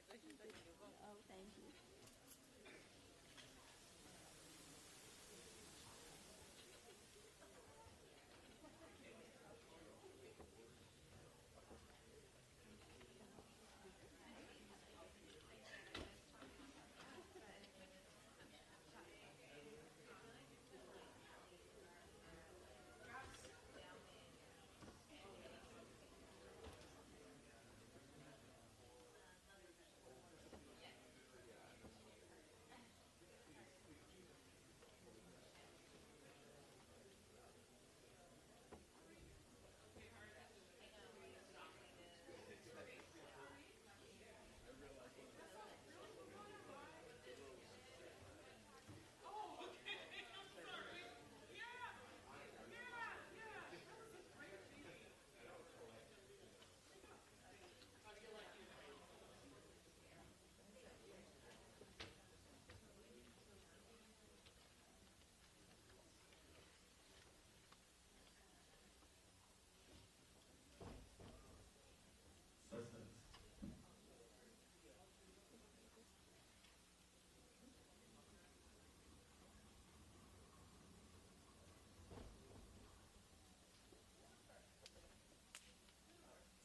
Oh, thank you.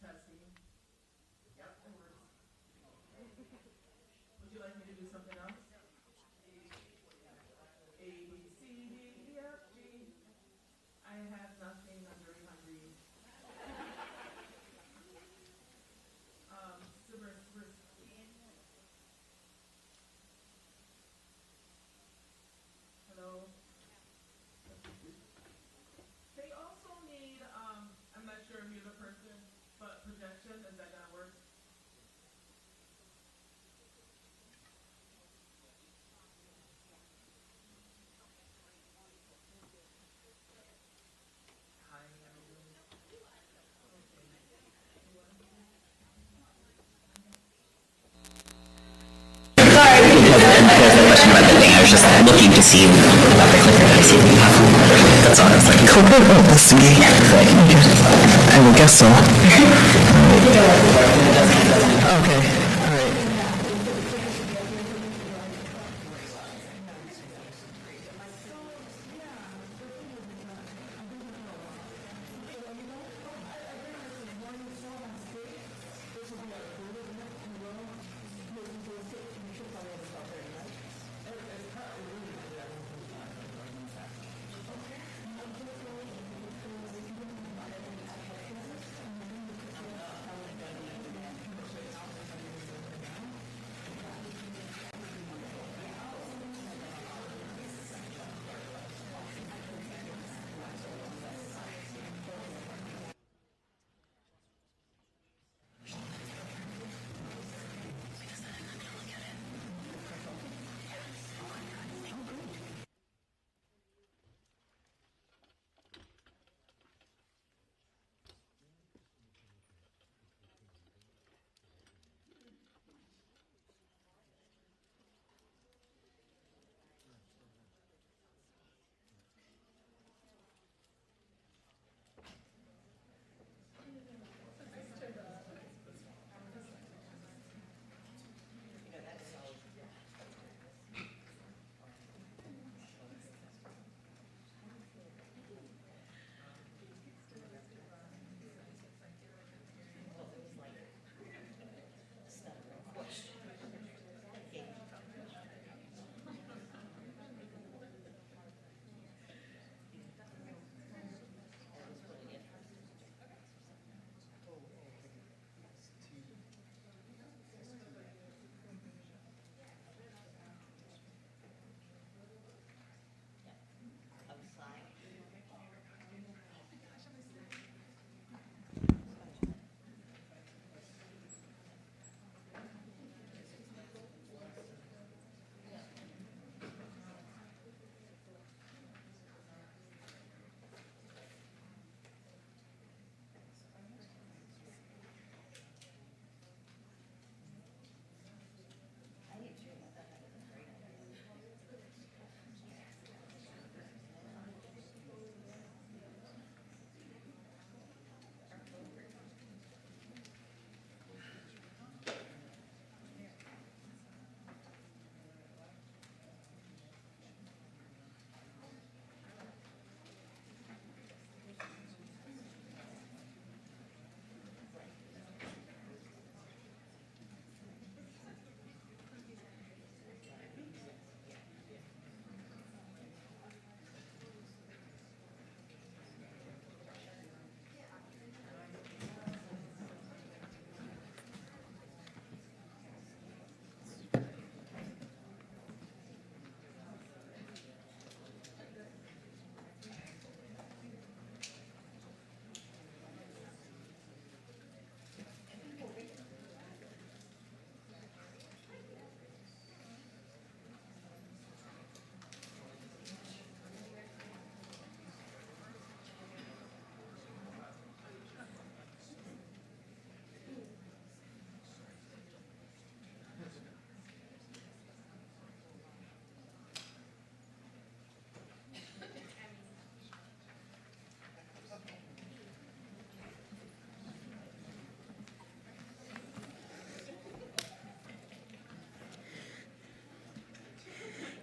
Testing. Yep, it works. Would you like me to do something else? A, B, C, D, E, F, G. I have nothing. I'm very hungry. Super, super. Hello. They also need, I'm not sure if you're the person, but projection, is that gonna work? Hi, everyone. Question about the thing. I was just looking to see about the clicker that I see. That's all I was like. Cool. That's me. I would guess so. Okay. All right.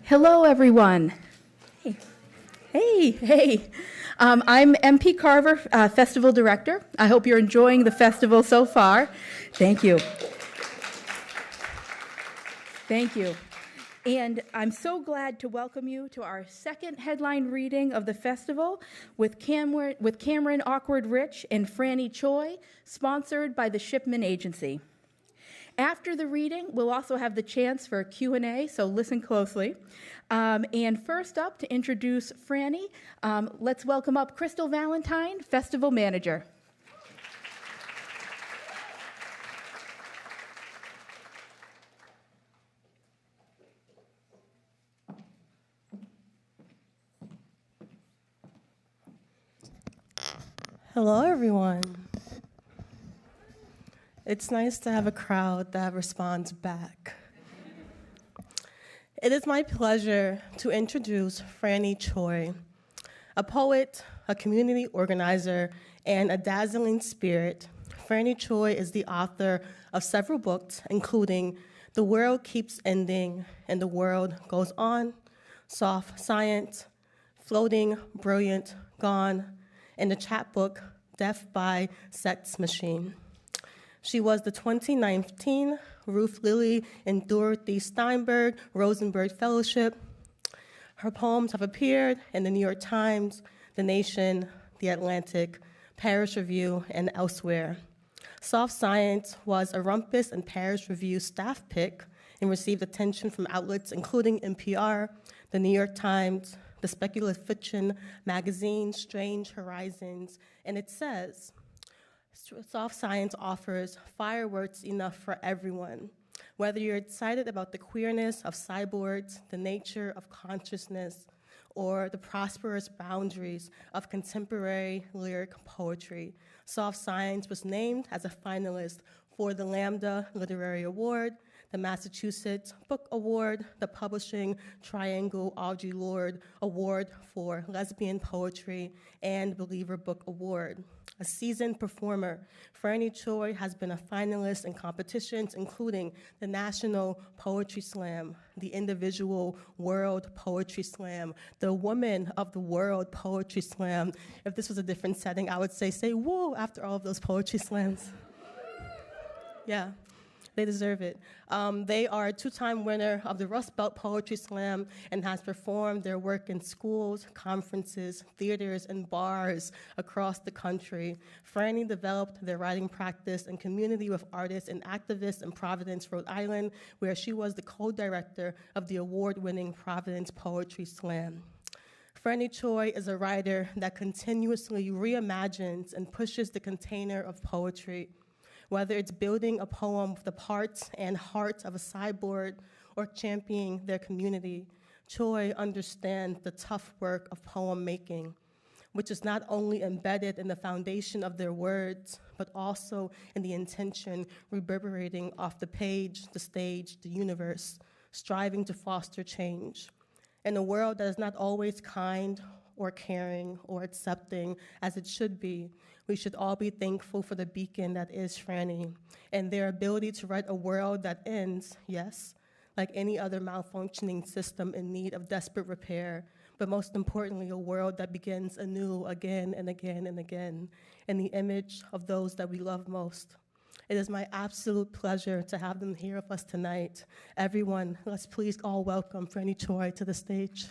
Hello, everyone. Hey, hey. I'm MP Carver, Festival Director. I hope you're enjoying the festival so far. Thank you. Thank you. And I'm so glad to welcome you to our second headline reading of the festival with Cameron Awkward Rich and Franny Choi, sponsored by the Shipman Agency. After the reading, we'll also have the chance for a Q&A, so listen closely. And first up, to introduce Franny, let's welcome up Crystal Valentine, Festival Manager. Hello, everyone. It's nice to have a crowd that responds back. It is my pleasure to introduce Franny Choi, a poet, a community organizer, and a dazzling spirit. Franny Choi is the author of several books, including The World Keeps Ending and The World Goes On, Soft Science, Floating, Brilliant, Gone, and the chapbook Death by Sex Machine. She was the 2019 Ruth Lilly and Dorothy Steinberg Rosenberg Fellowship. Her poems have appeared in the New York Times, The Nation, The Atlantic, Paris Review, and elsewhere. Soft Science was a Rumpus and Paris Review staff pick and received attention from outlets including NPR, The New York Times, the speculative fiction magazine Strange Horizons, and it says, Soft Science offers fireworks enough for everyone. Whether you're excited about the queerness of cyborgs, the nature of consciousness, or the prosperous boundaries of contemporary lyric poetry, Soft Science was named as a finalist for the Lambda Literary Award, the Massachusetts Book Award, the Publishing Triangle Audre Lorde Award for Lesbian Poetry, and Believer Book Award. A seasoned performer, Franny Choi has been a finalist in competitions including the National Poetry Slam, the Individual World Poetry Slam, the Woman of the World Poetry Slam. If this was a different setting, I would say whoa after all of those poetry slams. Yeah. They deserve it. They are a two-time winner of the Rust Belt Poetry Slam and has performed their work in schools, conferences, theaters, and bars across the country. Franny developed their writing practice and community with artists and activists in Providence, Rhode Island, where she was the co-director of the award-winning Providence Poetry Slam. Franny Choi is a writer that continuously reimagines and pushes the container of poetry. Whether it's building a poem with the parts and heart of a cyborg or championing their community, Choi understands the tough work of poem making, which is not only embedded in the foundation of their words, but also in the intention reverberating off the page, the stage, the universe, striving to foster change. In a world that is not always kind or caring or accepting as it should be, we should all be thankful for the beacon that is Franny and their ability to write a world that ends, yes, like any other malfunctioning system in need of desperate repair, but most importantly, a world that begins anew again and again and again in the image of those that we love most. It is my absolute pleasure to have them here with us tonight. Everyone, let's please all welcome Franny Choi to the stage.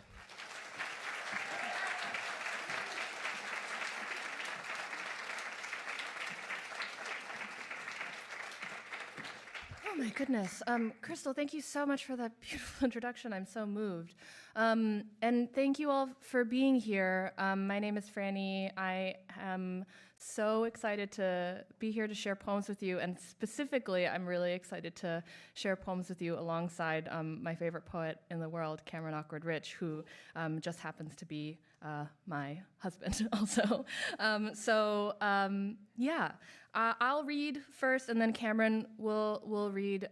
Oh my goodness. Crystal, thank you so much for that beautiful introduction. I'm so moved. And thank you all for being here. My name is Franny. I am so excited to be here to share poems with you, and specifically, I'm really excited to share poems with you alongside my favorite poet in the world, Cameron Awkward Rich, who just happens to be my husband also. I'll read first, and then Cameron will read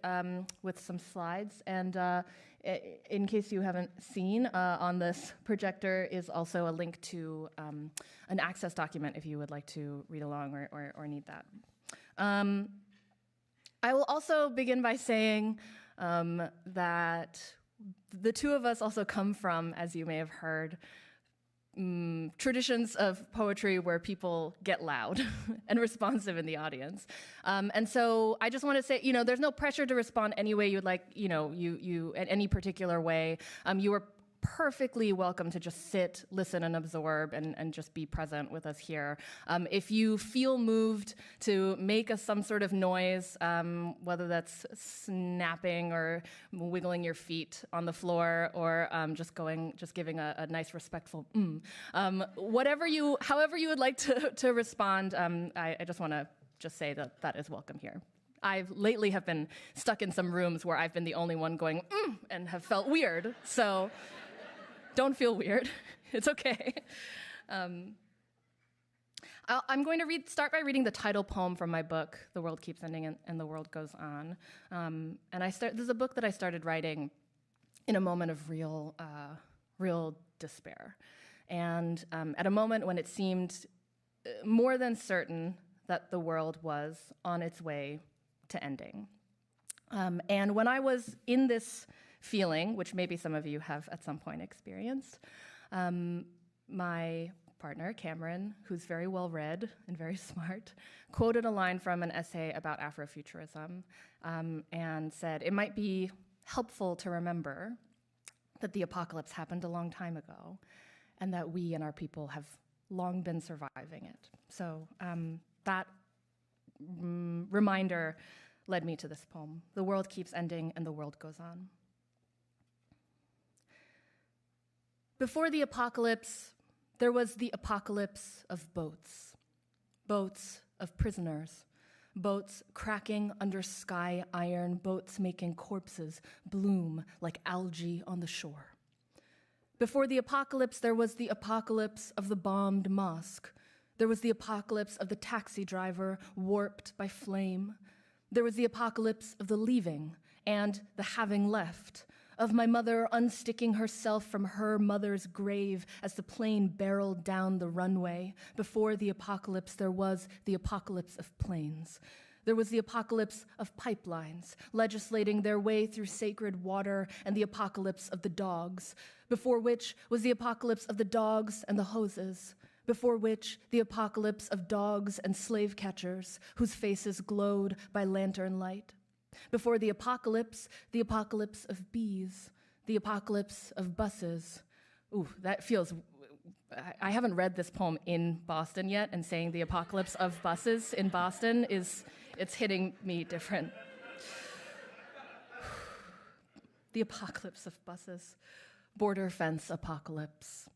with some slides. And in case you haven't seen, on this projector is also a link to an Access document if you would like to read along or need that. I will also begin by saying that The two of us also come from, as you may have heard, traditions of poetry where people get loud and responsive in the audience. And so I just want to say, there's no pressure to respond any way you'd like, you in any particular way. You are perfectly welcome to just sit, listen, and absorb, and just be present with us here. If you feel moved to make some sort of noise, whether that's snapping or wiggling your feet on the floor, or just giving a nice respectful however you would like to respond, I just want to just say that is welcome here. I've lately have been stuck in some rooms where I've been the only one going and have felt weird. So don't feel weird. It's okay. I'm going to start by reading the title poem from my book, The World Keeps Ending and the World Goes On. This is a book that I started writing in a moment of real despair. And at a moment when it seemed more than certain that the world was on its way to ending. And when I was in this feeling, which maybe some of you have at some point experienced, my partner, Cameron, who's very well read and very smart, quoted a line from an essay about Afrofuturism and said, "It might be helpful to remember that the apocalypse happened a long time ago and that we and our people have long been surviving it." So that reminder led me to this poem. The world keeps ending and the world goes on. Before the apocalypse, there was the apocalypse of boats. Boats of prisoners. Boats cracking under sky iron. Boats making corpses bloom like algae on the shore. Before the apocalypse, there was the apocalypse of the bombed mosque. There was the apocalypse of the taxi driver warped by flame. There was the apocalypse of the leaving and the having left, of my mother unsticking herself from her mother's grave as the plane barreled down the runway. Before the apocalypse, there was the apocalypse of planes. There was the apocalypse of pipelines, legislating their way through sacred water, and the apocalypse of the dogs, before which was the apocalypse of the dogs and the hoses, before which the apocalypse of dogs and slave catchers whose faces glowed by lantern light. Before the apocalypse of bees, the apocalypse of buses. Ooh, that feels... I haven't read this poem in Boston yet, and saying the apocalypse of buses in Boston it's hitting me different. The apocalypse of buses. Border fence apocalypse.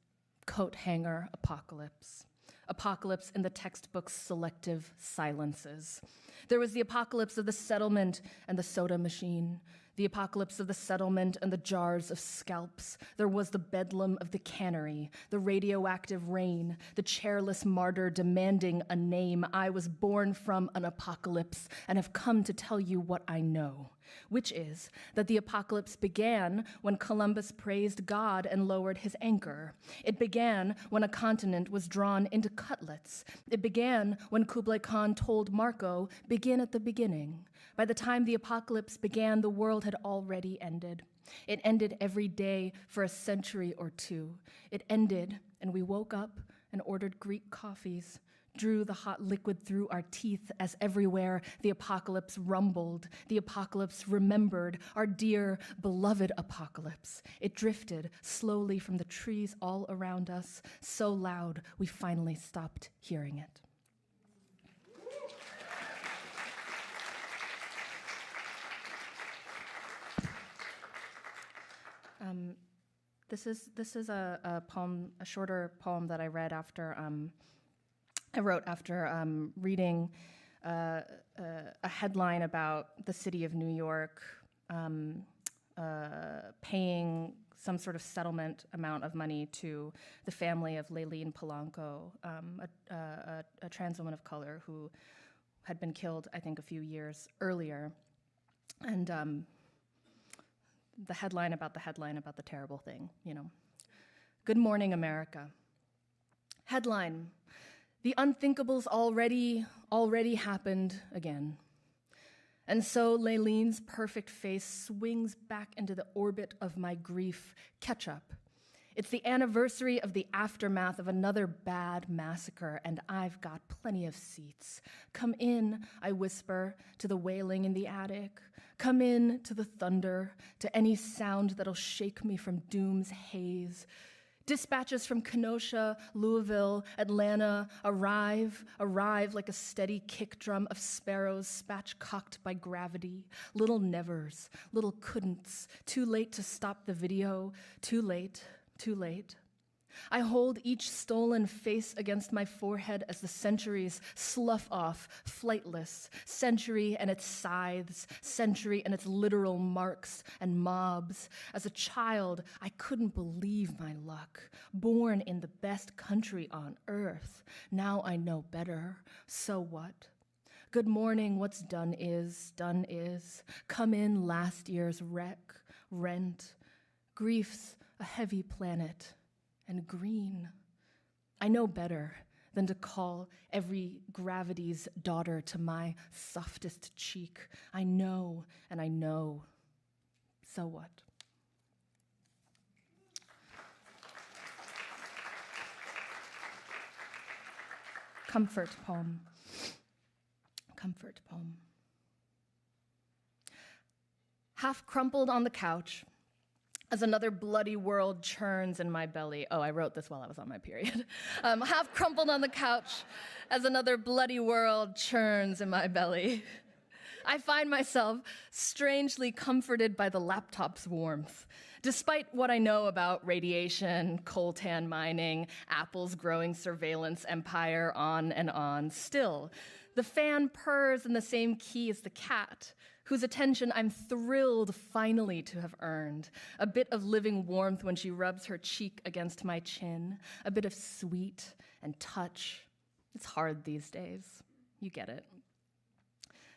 Coat hanger apocalypse. Apocalypse in the textbook's selective silences. There was the apocalypse of the settlement and the soda machine. The apocalypse of the settlement and the jars of scalps. There was the bedlam of the cannery, the radioactive rain, the chairless martyr demanding a name. I was born from an apocalypse and have come to tell you what I know, which is that the apocalypse began when Columbus praised God and lowered his anchor. It began when a continent was drawn into cutlets. It began when Kublai Khan told Marco, "Begin at the beginning." By the time the apocalypse began, the world had already ended. It ended every day for a century or two. It ended, and we woke up and ordered Greek coffees, drew the hot liquid through our teeth as everywhere the apocalypse rumbled. The apocalypse remembered, our dear, beloved apocalypse. It drifted slowly from the trees all around us, so loud we finally stopped hearing it. This is a poem, a shorter poem that I read after I wrote after reading a headline about the city of New York paying some sort of settlement amount of money to the family of Layleen Polanco, a trans woman of color who had been killed, I think, a few years earlier. And the headline about the terrible thing, you know. Good morning, America. Headline: the unthinkables already happened again. And so Laylene's perfect face swings back into the orbit of my grief. Catch up. It's the anniversary of the aftermath of another bad massacre, and I've got plenty of seats. Come in, I whisper to the wailing in the attic. Come in to the thunder, to any sound that'll shake me from doom's haze. Dispatches from Kenosha, Louisville, Atlanta arrive like a steady kick drum of sparrows spatchcocked by gravity. Little nevers, little couldn'ts, too late to stop the video, too late. Too late. I hold each stolen face against my forehead as the centuries slough off, flightless. Century and its scythes, century and its literal marks and mobs. As a child, I couldn't believe my luck. Born in the best country on earth. Now I know better. So what? Good morning, what's done is, done is. Come in last year's wreck, rent. Grief's a heavy planet, and green. I know better than to call every gravity's daughter to my softest cheek. I know, and I know. So what? Comfort poem. Comfort poem. Half crumpled on the couch, as another bloody world churns in my belly. Oh, I wrote this while I was on my period. Half crumpled on the couch as another bloody world churns in my belly. I find myself strangely comforted by the laptop's warmth. Despite what I know about radiation, coltan mining, Apple's growing surveillance empire, on and on, still, the fan purrs in the same key as the cat, whose attention I'm thrilled finally to have earned. A bit of living warmth when she rubs her cheek against my chin, a bit of sweet and touch. It's hard these days. You get it.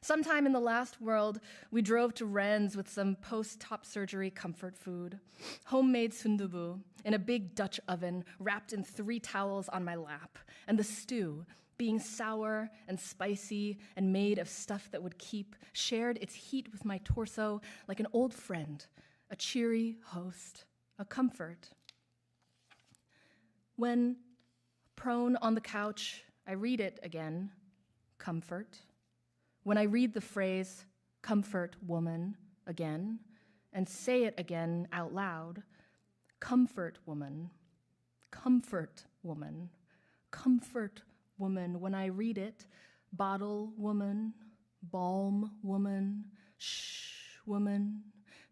Sometime in the last world, we drove to Rennes with some post-top surgery comfort food. Homemade sundubu in a big Dutch oven wrapped in 3 towels on my lap, and the stew, being sour and spicy and made of stuff that would keep, shared its heat with my torso like an old friend, a cheery host, a comfort. When, prone on the couch, I read it again, comfort. When I read the phrase, comfort woman, again, and say it again out loud, comfort woman, comfort woman, comfort woman. When I read it, bottle woman, balm woman, shh woman,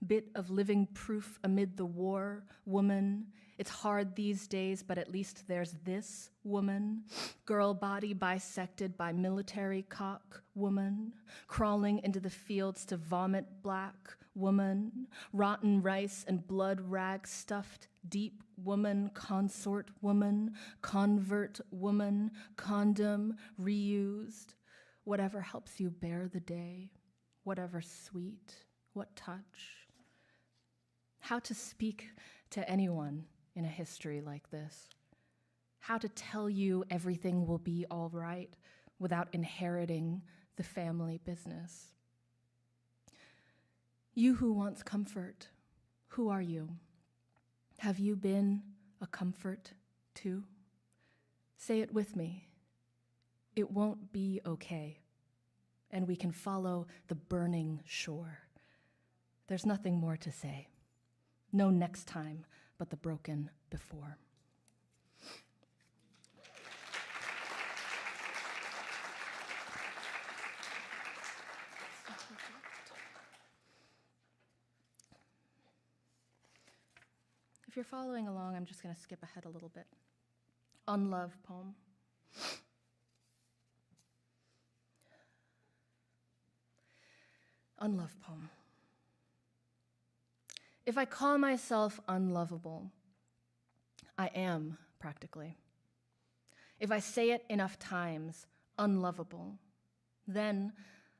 bit of living proof amid the war woman. It's hard these days, but at least there's this woman. Girl body bisected by military cock woman. Crawling into the fields to vomit black woman. Rotten rice and blood rag stuffed deep woman, consort woman, convert woman, condom reused. Whatever helps you bear the day, whatever sweet, what touch. How to speak to anyone in a history like this. How to tell you everything will be all right without inheriting the family business. You who wants comfort, who are you? Have you been a comfort too? Say it with me. It won't be okay, and we can follow the burning shore. There's nothing more to say. No next time, but the broken before. If you're following along, I'm just going to skip ahead a little bit. Unlove poem. Unlove poem. If I call myself unlovable, I am, practically. If I say it enough times, unlovable, then,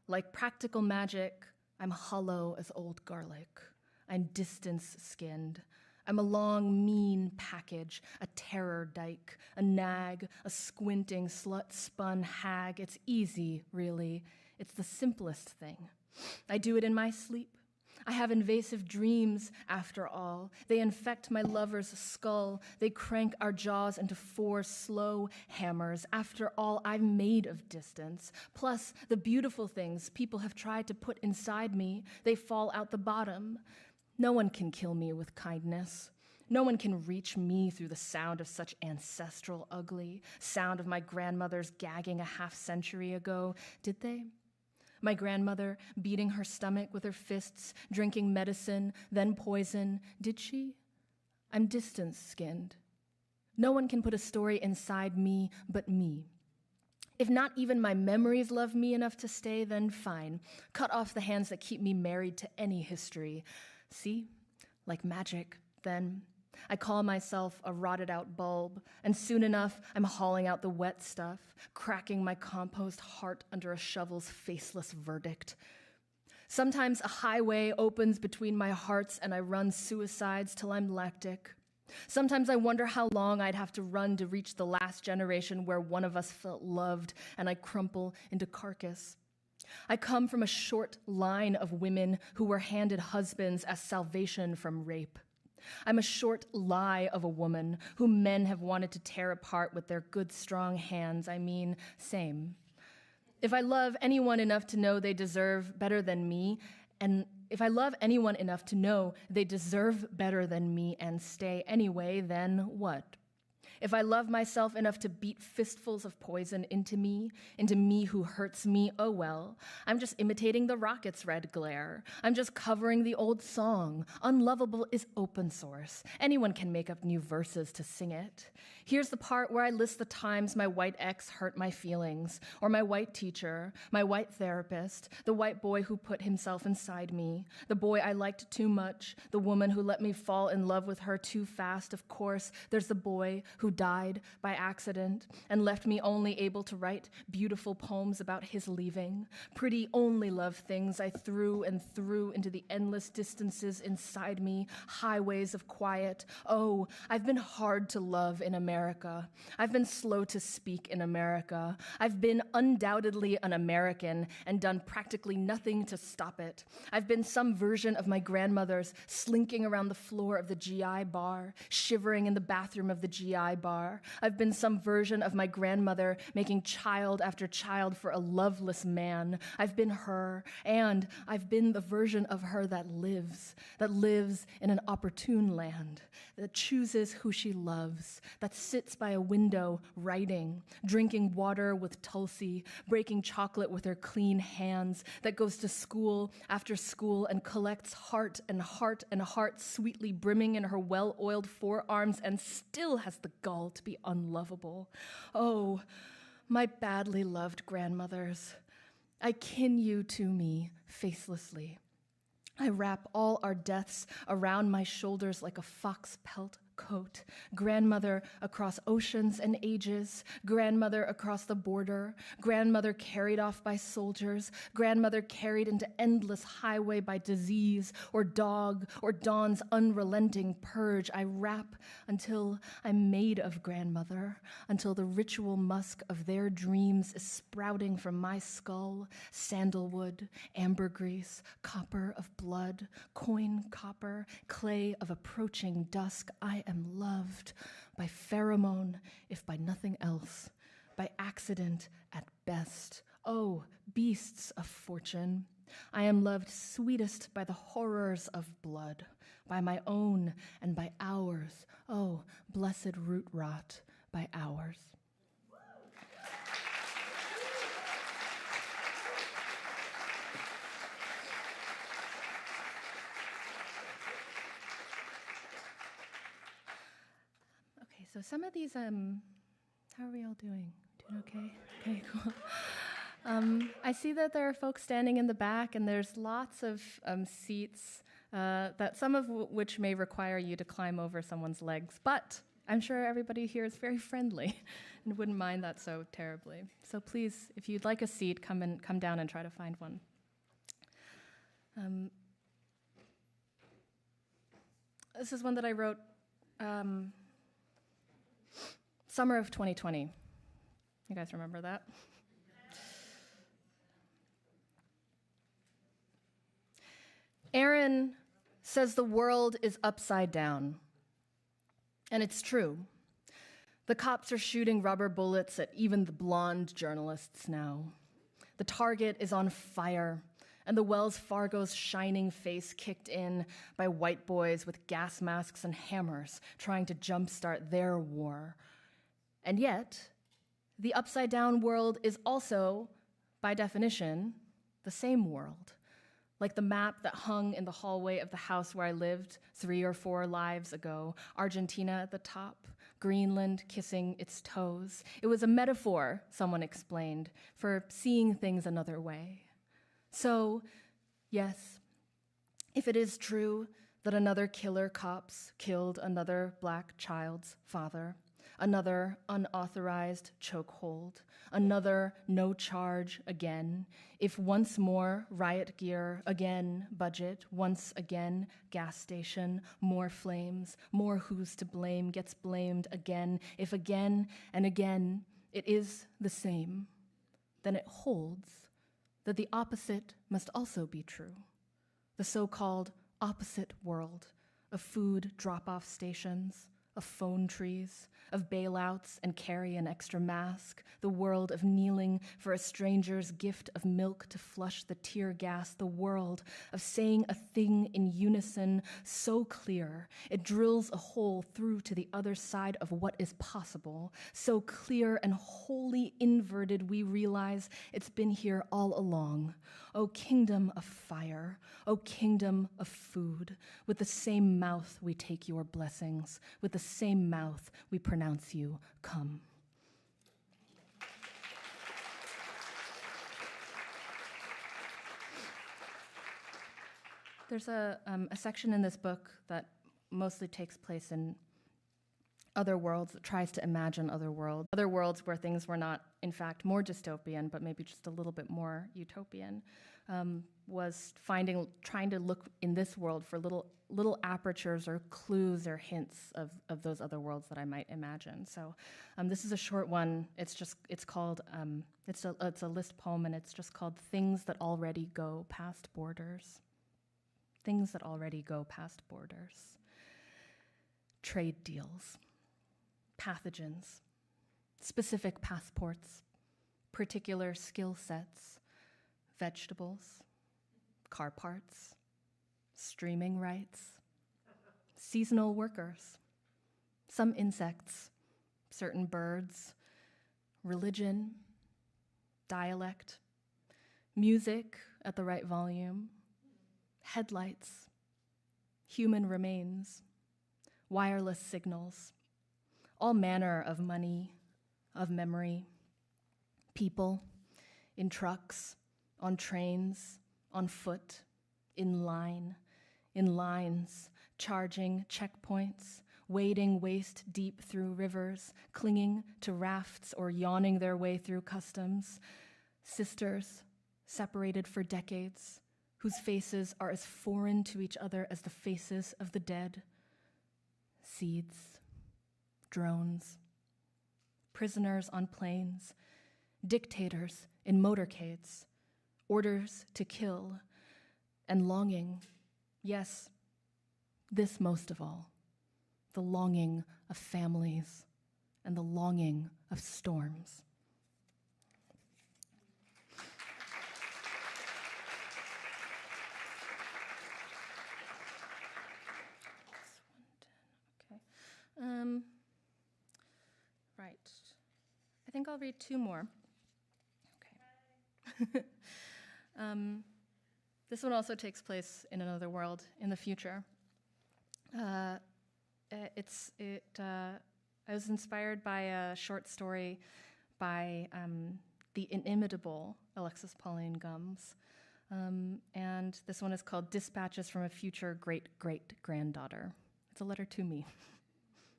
like practical magic, I'm hollow as old garlic. I'm distance-skinned. I'm a long, mean package, a terror dyke, a nag, a squinting, slut-spun hag. It's easy, really. It's the simplest thing. I do it in my sleep. I have invasive dreams, after all. They infect my lover's skull. They crank our jaws into 4 slow hammers. After all, I'm made of distance. Plus, the beautiful things people have tried to put inside me, they fall out the bottom. No one can kill me with kindness. No one can reach me through the sound of such ancestral ugly, sound of my grandmother's gagging a half-century ago. Did they? My grandmother beating her stomach with her fists, drinking medicine, then poison. Did she? I'm distance-skinned. No one can put a story inside me but me. If not even my memories love me enough to stay, then fine. Cut off the hands that keep me married to any history. See? Like magic, then. I call myself a rotted-out bulb, and soon enough, I'm hauling out the wet stuff, cracking my compost heart under a shovel's faceless verdict. Sometimes a highway opens between my hearts, and I run suicides till I'm lactic. Sometimes I wonder how long I'd have to run to reach the last generation where one of us felt loved, and I crumple into carcass. I come from a short line of women who were handed husbands as salvation from rape. I'm a short lie of a woman whom men have wanted to tear apart with their good, strong hands. I mean, same. If I love anyone enough to know they deserve better than me, and if I love anyone enough to know they deserve better than me and stay anyway, then what? If I love myself enough to beat fistfuls of poison into me who hurts me, oh well. I'm just imitating the rocket's red glare. I'm just covering the old song. Unlovable is open source. Anyone can make up new verses to sing it. Here's the part where I list the times my white ex hurt my feelings, or my white teacher, my white therapist, the white boy who put himself inside me, the boy I liked too much, the woman who let me fall in love with her too fast, of course. There's the boy who died by accident and left me only able to write beautiful poems about his leaving, pretty only love things I threw and threw into the endless distances inside me, highways of quiet. Oh, I've been hard to love in America. I've been slow to speak in America. I've been undoubtedly an American and done practically nothing to stop it. I've been some version of my grandmother's, slinking around the floor of the GI bar, shivering in the bathroom of the GI bar. I've been some version of my grandmother making child after child for a loveless man. I've been her, and I've been the version of her that lives in an opportune land, that chooses who she loves, that sits by a window writing, drinking water with Tulsi, breaking chocolate with her clean hands, that goes to school after school and collects heart and heart and heart sweetly brimming in her well-oiled forearms and still has the gall to be unlovable. Oh, my badly loved grandmothers, I kin you to me facelessly. I wrap all our deaths around my shoulders like a fox pelt coat. Grandmother across oceans and ages, grandmother across the border, grandmother carried off by soldiers, grandmother carried into endless highway by disease or dog or dawn's unrelenting purge. I rap until I'm made of grandmother, until the ritual musk of their dreams is sprouting from my skull, sandalwood, ambergris, copper of blood, coin copper, clay of approaching dusk. I am loved by pheromone, if by nothing else, by accident at best. Oh, beasts of fortune, I am loved sweetest by the horrors of blood, by my own and by ours. Oh, blessed root rot, by ours. So some of these, how are we all doing? Doing okay? Okay, cool. I see that there are folks standing in the back, and there's lots of seats, that some of which may require you to climb over someone's legs, but I'm sure everybody here is very friendly and wouldn't mind that so terribly. So please, if you'd like a seat, come down and try to find one. This is one that I wrote summer of 2020. You guys remember that? Aaron says the world is upside down. And it's true. The cops are shooting rubber bullets at even the blonde journalists now. The target is on fire, and the Wells Fargo's shining face kicked in by white boys with gas masks and hammers trying to jumpstart their war. And yet, the upside down world is also, by definition, the same world. Like the map that hung in the hallway of the house where I lived 3 or 4 lives ago, Argentina at the top, Greenland kissing its toes. It was a metaphor, someone explained, for seeing things another way. So, yes, if it is true that another killer cops killed another black child's father, another unauthorized chokehold, another no charge again, if once more riot gear, again budget, once again gas station, more flames, more who's to blame gets blamed again, if again and again it is the same, then it holds that the opposite must also be true. The so-called opposite world of food drop-off stations, of phone trees, of bailouts and carry an extra mask, the world of kneeling for a stranger's gift of milk to flush the tear gas, the world of saying a thing in unison so clear it drills a hole through to the other side of what is possible, so clear and wholly inverted we realize it's been here all along. O kingdom of fire, O kingdom of food, with the same mouth we take your blessings, with the same mouth we pronounce you come. There's a section in this book that mostly takes place in other worlds, that tries to imagine other worlds where things were not, in fact, more dystopian, but maybe just a little bit more utopian, was trying to look in this world for little apertures or clues or hints of those other worlds that I might imagine. So this is a short one. It's called, it's a list poem, and it's just called Things That Already Go Past Borders. Things that already go past borders. Trade deals. Pathogens, specific passports, particular skill sets, vegetables, car parts, streaming rights, seasonal workers, some insects, certain birds, religion, dialect, music at the right volume, headlights, human remains, wireless signals, all manner of money, of memory, people, in trucks, on trains, on foot, in line, in lines, charging checkpoints, wading waist deep through rivers, clinging to rafts or yawning their way through customs, sisters separated for decades, whose faces are as foreign to each other as the faces of the dead, seeds, drones, prisoners on planes, dictators in motorcades, orders to kill, and longing, yes, this most of all, the longing of families and the longing of storms. Right. I think I'll read 2 more. Okay. This one also takes place in another world, in the future. I was inspired by a short story by the inimitable Alexis Pauline Gumbs. And this one is called Dispatches from a Future Great-Great-Granddaughter. It's a letter to me.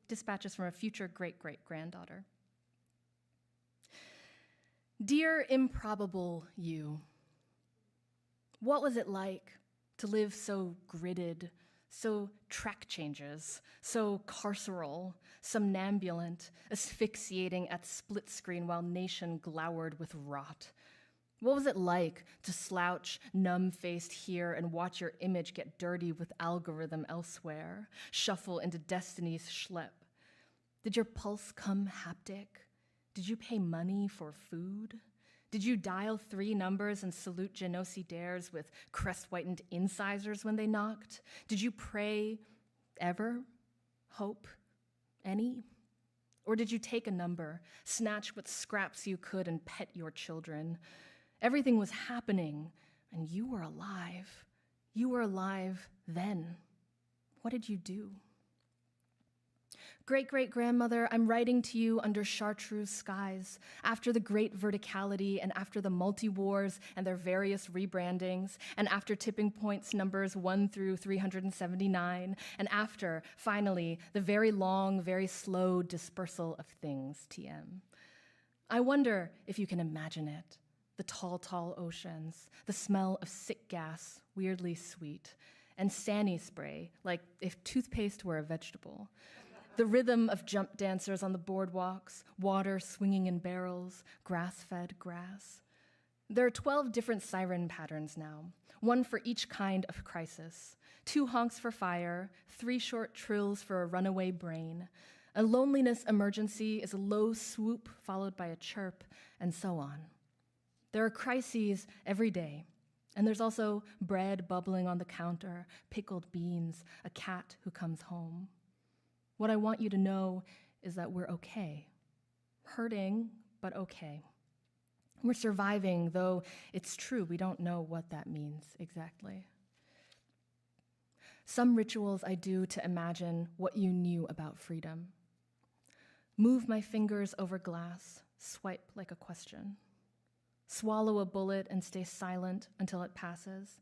Dispatches from a future great-great-granddaughter. Dear improbable you, what was it like to live so gridded, so track changes, so carceral, somnambulant, asphyxiating at split screen while nation glowered with rot? What was it like to slouch, numb-faced here and watch your image get dirty with algorithm elsewhere, shuffle into destiny's schlep? Did your pulse come haptic? Did you pay money for food? Did you dial 3 numbers and salute genocidaires with crest-whitened incisors when they knocked? Did you pray ever? Hope? Any? Or did you take a number, snatch what scraps you could, and pet your children? Everything was happening, and you were alive. You were alive then. What did you do? Great-great-grandmother, I'm writing to you under chartreuse skies, after the great verticality and after the multi-wars and their various rebrandings, and after tipping points numbers 1 through 379, and after, finally, the very long, very slow dispersal of things, TM. I wonder if you can imagine it. The tall, tall oceans, the smell of sick gas, weirdly sweet, and Sani spray, like if toothpaste were a vegetable. The rhythm of jump dancers on the boardwalks, water swinging in barrels, grass-fed grass. There are 12 different siren patterns now, one for each kind of crisis. 2 honks for fire, 3 short trills for a runaway brain. A loneliness emergency is a low swoop followed by a chirp, and so on. There are crises every day, and there's also bread bubbling on the counter, pickled beans, a cat who comes home. What I want you to know is that we're okay. Hurting, but okay. We're surviving, though it's true we don't know what that means exactly. Some rituals I do to imagine what you knew about freedom. Move my fingers over glass, swipe like a question. Swallow a bullet and stay silent until it passes.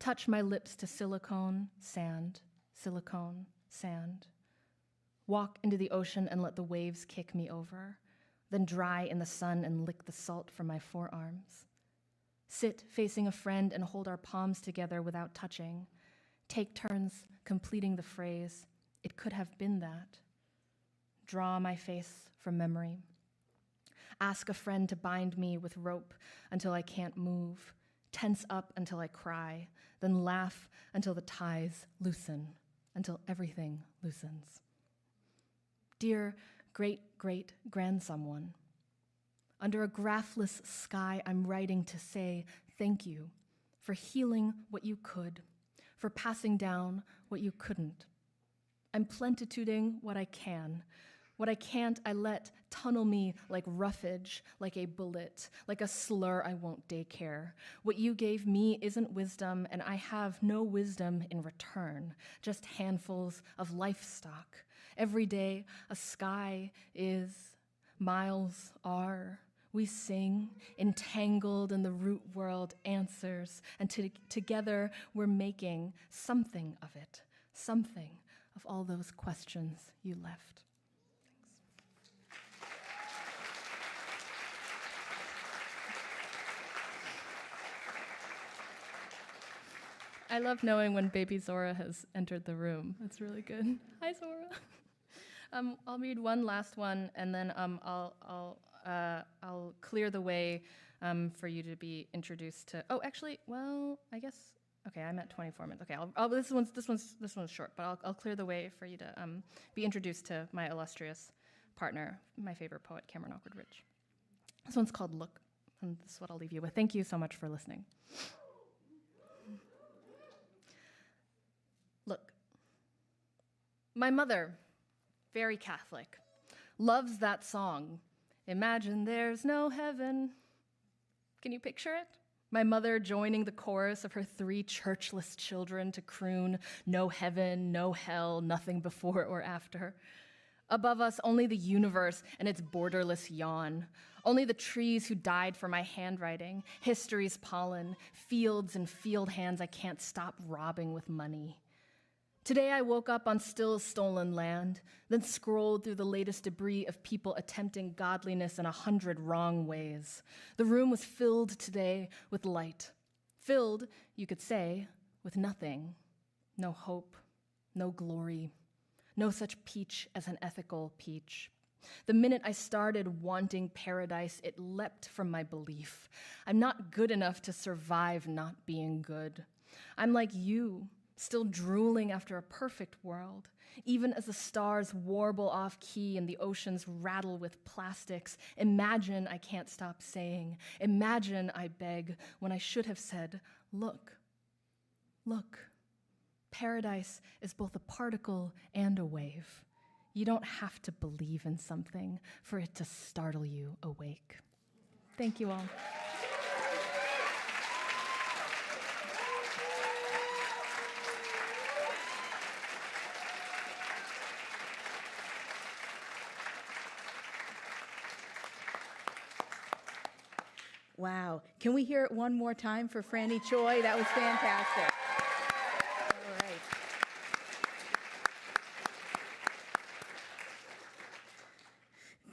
Touch my lips to silicone, sand, silicone, sand. Walk into the ocean and let the waves kick me over, then dry in the sun and lick the salt from my forearms. Sit facing a friend and hold our palms together without touching. Take turns completing the phrase, "It could have been that." Draw my face from memory. Ask a friend to bind me with rope until I can't move. Tense up until I cry, then laugh until the ties loosen, until everything loosens. Dear great-great-grandsomeone, under a graphless sky, I'm writing to say thank you for healing what you could, for passing down what you couldn't. I'm plentituding what I can. What I can't, I let tunnel me like roughage, like a bullet, like a slur I won't daycare. What you gave me isn't wisdom, and I have no wisdom in return, just handfuls of livestock. Every day, a sky is, miles are. We sing, entangled in the root world answers, and together we're making something of it, something of all those questions you left. I love knowing when baby Zora has entered the room. That's really good. Hi, Zora. I'll read one last one, and then I'll clear the way for you to be introduced to. Oh, actually, well, I guess. Okay, I'm at 24 minutes. Okay, this one's short, but I'll clear the way for you to be introduced to my illustrious partner, my favorite poet, Cameron Awkward Rich. This one's called "Look," and this is what I'll leave you with. Thank you so much for listening. Look, my mother, very Catholic, loves that song, "Imagine There's No Heaven." Can you picture it? My mother joining the chorus of her 3 churchless children to croon, "No heaven, no hell, nothing before or after." Above us, only the universe and its borderless yawn. Only the trees who died for my handwriting, history's pollen, fields and field hands I can't stop robbing with money. Today I woke up on still stolen land, then scrolled through the latest debris of people attempting godliness in 100 wrong ways. The room was filled today with light. Filled, you could say, with nothing. No hope, no glory, no such peach as an ethical peach. The minute I started wanting paradise, it leapt from my belief. I'm not good enough to survive not being good. I'm like you, still drooling after a perfect world. Even as the stars warble off key and the oceans rattle with plastics, imagine I can't stop saying, imagine I beg, when I should have said, look, look. Paradise is both a particle and a wave. You don't have to believe in something for it to startle you awake. Thank you all. Wow. Can we hear it one more time for Franny Choi? That was fantastic. All right.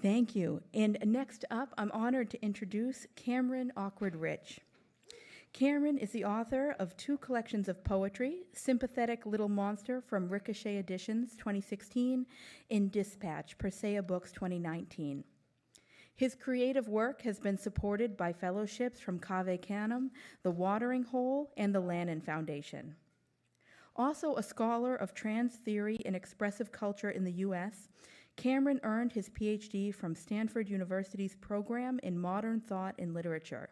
Thank you. And next up, I'm honored to introduce Cameron Awkward Rich. Cameron is the author of 2 collections of poetry, Sympathetic Little Monster from Ricochet Editions 2016 and Dispatch, Persea Books 2019. His creative work has been supported by fellowships from Cave Canem, the Watering Hole, and the Lannan Foundation. Also a scholar of trans theory and expressive culture in the U.S., Cameron earned his PhD from Stanford University's program in modern thought and literature.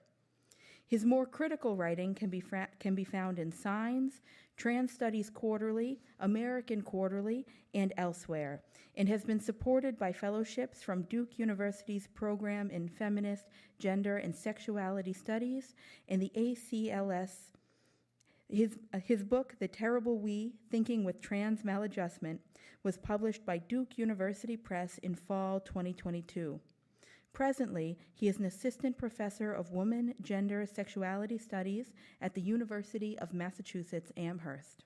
His more critical writing can be found in Signs, Trans Studies Quarterly, American Quarterly, and elsewhere, and has been supported by fellowships from Duke University's program in Feminist, Gender, and Sexuality Studies and the ACLS. His book, The Terrible We, Thinking with Trans Maladjustment, was published by Duke University Press in fall 2022. Presently, he is an assistant professor of women, gender, sexuality studies at the University of Massachusetts Amherst.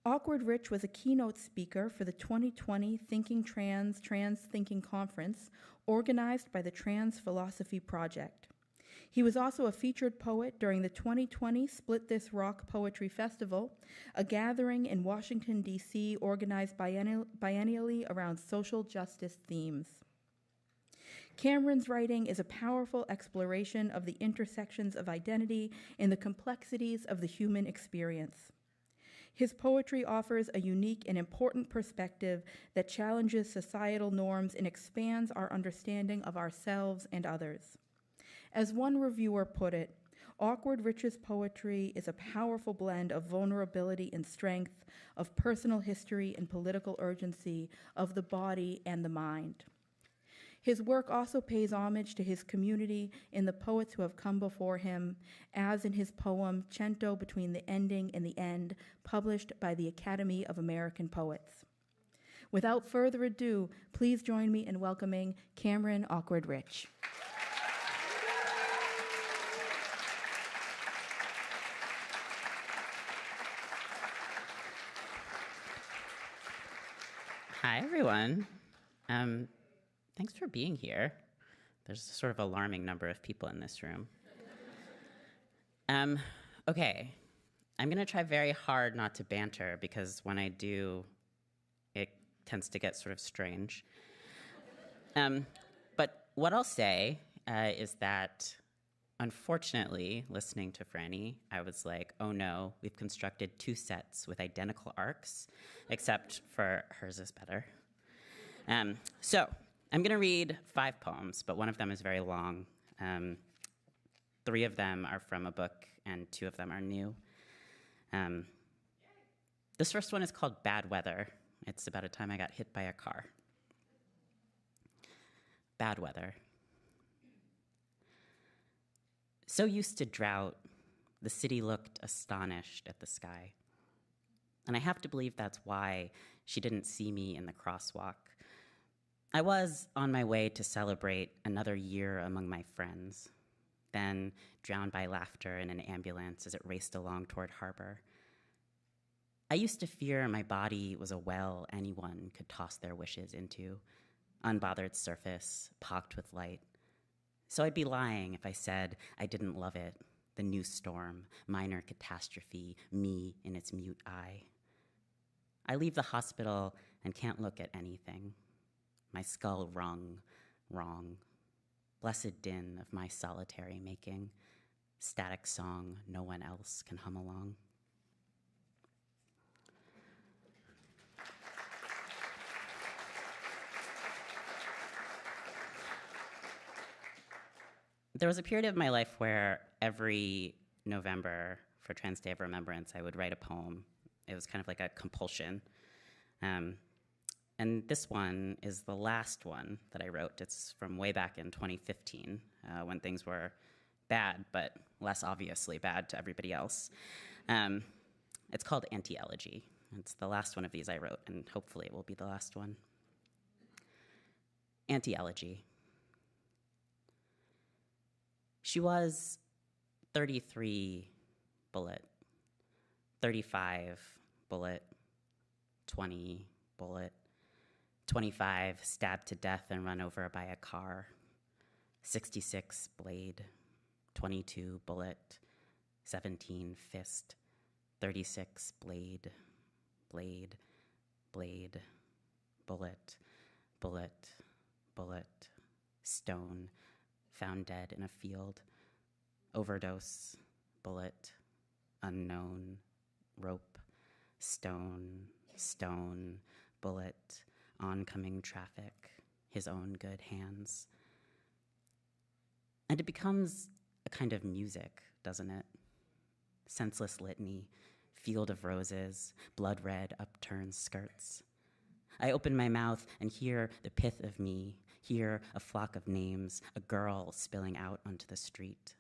Awkward Rich was a keynote speaker for the 2020 Thinking Trans Thinking Conference organized by the Trans Philosophy Project. He was also a featured poet during the 2020 Split This Rock Poetry Festival, a gathering in Washington, D.C. organized biennially around social justice themes. Cameron's writing is a powerful exploration of the intersections of identity and the complexities of the human experience. His poetry offers a unique and important perspective that challenges societal norms and expands our understanding of ourselves and others. As one reviewer put it, Awkward Rich's poetry is a powerful blend of vulnerability and strength, of personal history and political urgency, of the body and the mind. His work also pays homage to his community in the poets who have come before him, as in his poem, Cento Between the Ending and the End, published by the Academy of American Poets. Without further ado, please join me in welcoming Cameron Awkward Rich. Hi, everyone. Thanks for being here. There's a sort of alarming number of people in this room. Okay, I'm gonna try very hard not to banter because when I do, it tends to get sort of strange. But what I'll say is that unfortunately, listening to Franny, I was like, oh no, we've constructed 2 sets with identical arcs, except for hers is better. So I'm going to read 5 poems, but one of them is very long. 3 of them are from a book, and 2 of them are new. This first one is called Bad Weather. It's about a time I got hit by a car. Bad weather. So used to drought, the city looked astonished at the sky. And I have to believe that's why she didn't see me in the crosswalk. I was on my way to celebrate another year among my friends, then drowned by laughter in an ambulance as it raced along toward harbor. I used to fear my body was a well anyone could toss their wishes into, unbothered surface, pocked with light. So I'd be lying if I said I didn't love it, the new storm, minor catastrophe, me in its mute eye. I leave the hospital and can't look at anything. my skull rung wrong. Blessed din of my solitary making, static song no one else can hum along. There was a period of my life where every November for Trans Day of Remembrance, I would write a poem. It was kind of like a compulsion. And this one is the last one that I wrote. It's from way back in 2015, when things were bad, but less obviously bad to everybody else. It's called Anti-Elegy. It's the last one of these I wrote, and hopefully it will be the last one. Anti-Elegy. She was 33 bullet, 35 bullet, 20 bullet, 25 stabbed to death and run over by a car, 66 blade, 22 bullet, 17 fist, 36 blade, blade, blade, bullet, bullet, bullet, stone, found dead in a field, overdose, bullet, unknown, rope, stone, stone, bullet, oncoming traffic, his own good hands. And it becomes a kind of music, doesn't it? Senseless litany, field of roses, blood red upturned skirts. I open my mouth and hear the pith of me, hear a flock of names, a girl spilling out onto the street.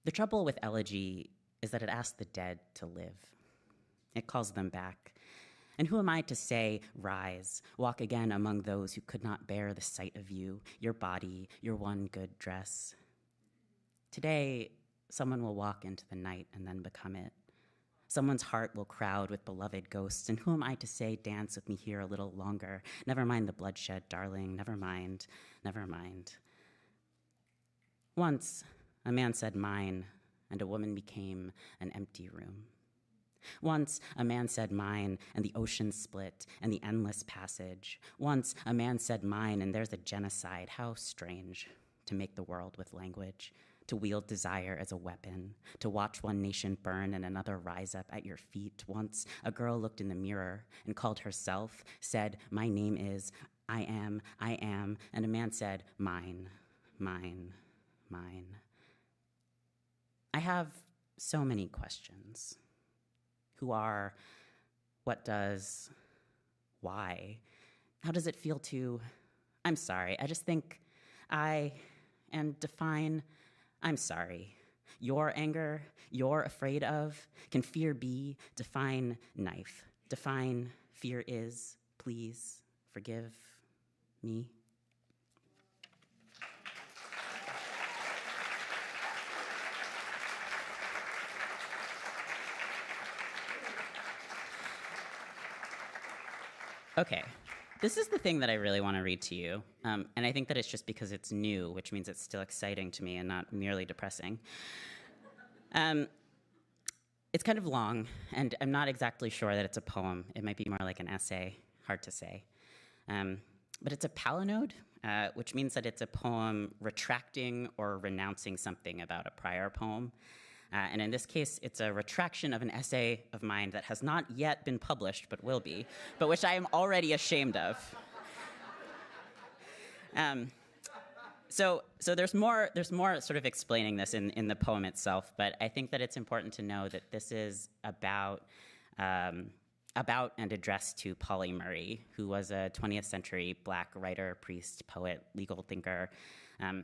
The trouble with elegy is that it asks the dead to live. It calls them back. And who am I to say, rise, walk again among those who could not bear the sight of you, your body, your one good dress? Today, someone will walk into the night and then become it. Someone's heart will crowd with beloved ghosts, and who am I to say, dance with me here a little longer? Never mind the bloodshed, darling, never mind, never mind. Once, a man said mine, and a woman became an empty room. Once, a man said mine, and the ocean split, and the endless passage. Once, a man said mine, and there's a genocide. How strange to make the world with language, to wield desire as a weapon, to watch one nation burn and another rise up at your feet. Once, a girl looked in the mirror and called herself, said, my name is, I am, and a man said, mine, mine, mine. I have so many questions. Who are, what does, why? How does it feel to, I'm sorry, I just think and define, I'm sorry. Your anger, you're afraid of, can fear be, define knife, define fear is, please forgive me. Okay, this is the thing that I really want to read to you, and I think that it's just because it's new, which means it's still exciting to me and not merely depressing. It's kind of long, and I'm not exactly sure that it's a poem. It might be more like an essay, hard to say. But it's a palinode, which means that it's a poem retracting or renouncing something about a prior poem. And in this case, it's a retraction of an essay of mine that has not yet been published, but will be, but which I am already ashamed of. So there's more sort of explaining this in the poem itself, but I think that it's important to know that this is about and addressed to Pauli Murray, who was a 20th century Black writer, priest, poet, legal thinker,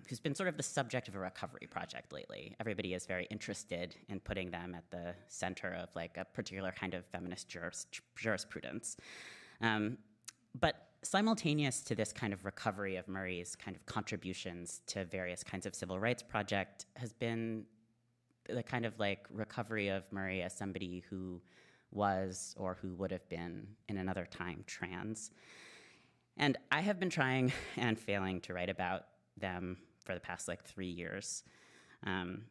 who's been sort of the subject of a recovery project lately. Everybody is very interested in putting them at the center of like a particular kind of feminist jurisprudence. But simultaneous to this kind of recovery of Murray's kind of contributions to various kinds of civil rights project has been the kind of like recovery of Murray as somebody who was or who would have been in another time trans. And I have been trying and failing to write about them for the past like 3 years. And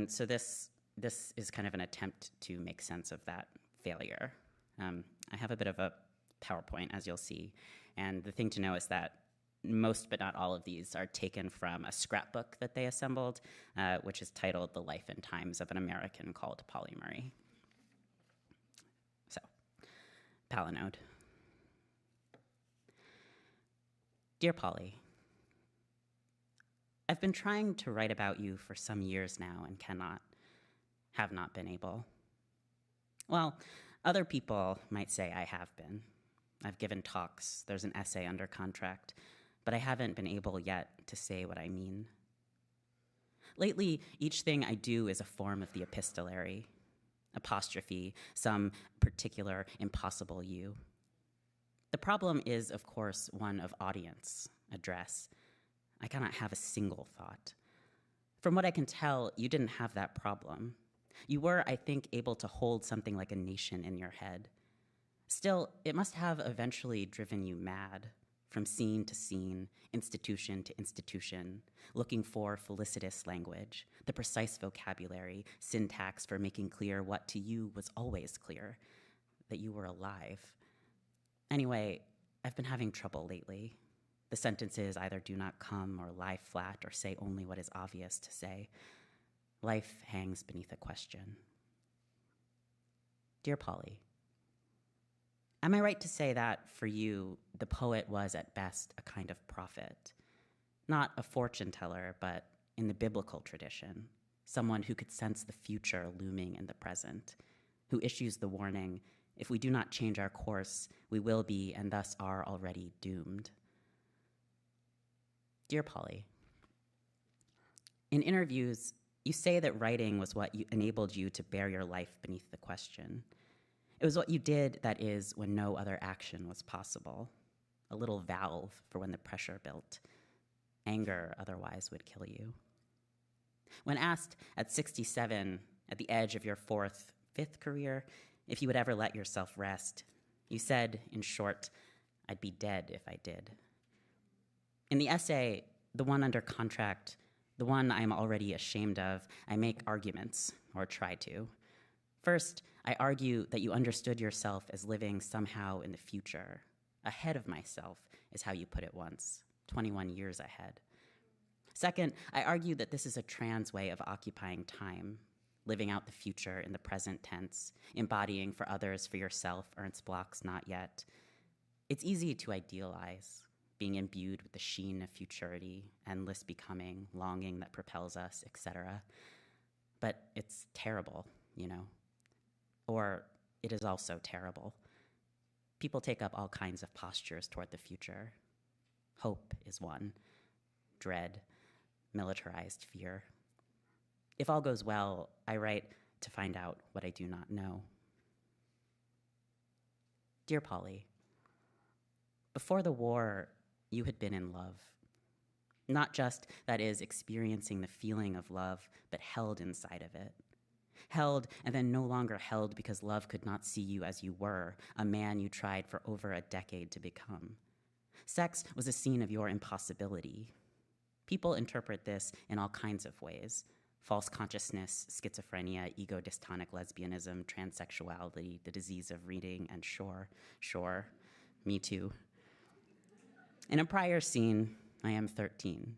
so this is kind of an attempt to make sense of that failure. I have a bit of a PowerPoint, as you'll see, And the thing to know is that most but not all of these are taken from a scrapbook that they assembled, which is titled The Life and Times of an American Called Polly Murray. So, Palinode. Dear Polly, I've been trying to write about you for some years now and have not been able. Well, other people might say I have been. I've given talks, there's an essay under contract, but I haven't been able yet to say what I mean. Lately, each thing I do is a form of the epistolary, apostrophe, some particular impossible you. The problem is, of course, one of audience, address. I cannot have a single thought. From what I can tell, you didn't have that problem. You were, I think, able to hold something like a nation in your head. Still, it must have eventually driven you mad, from scene to scene, institution to institution, looking for felicitous language, the precise vocabulary, syntax for making clear what to you was always clear, that you were alive. Anyway, I've been having trouble lately. The sentences either do not come or lie flat or say only what is obvious to say. Life hangs beneath a question. Dear Polly, am I right to say that, for you, the poet was at best a kind of prophet? Not a fortune teller, but in the biblical tradition, someone who could sense the future looming in the present, who issues the warning, if we do not change our course, we will be and thus are already doomed. Dear Polly, in interviews, you say that writing was what enabled you to bear your life beneath the question. It was what you did, that is, when no other action was possible. A little valve for when the pressure built. Anger otherwise would kill you. When asked at 67, at the edge of your fourth, fifth career, if you would ever let yourself rest, you said, in short, I'd be dead if I did. In the essay, the one under contract, the one I am already ashamed of, I make arguments, or try to. First, I argue that you understood yourself as living somehow in the future. Ahead of myself is how you put it once, 21 years ahead. Second, I argue that this is a trans way of occupying time, living out the future in the present tense, embodying for others, for yourself, Ernst Bloch's not yet. It's easy to idealize, being imbued with the sheen of futurity, endless becoming, longing that propels us, etc. But it's terrible, you know. Or it is also terrible. People take up all kinds of postures toward the future. Hope is one. Dread, militarized fear. If all goes well, I write to find out what I do not know. Dear Polly, before the war, you had been in love. Not just, that is, experiencing the feeling of love, but held inside of it. Held and then no longer held because love could not see you as you were, a man you tried for over a decade to become. Sex was a scene of your impossibility. People interpret this in all kinds of ways. False consciousness, schizophrenia, ego-dystonic lesbianism, transsexuality, the disease of reading, and sure, me too. In a prior scene, I am 13.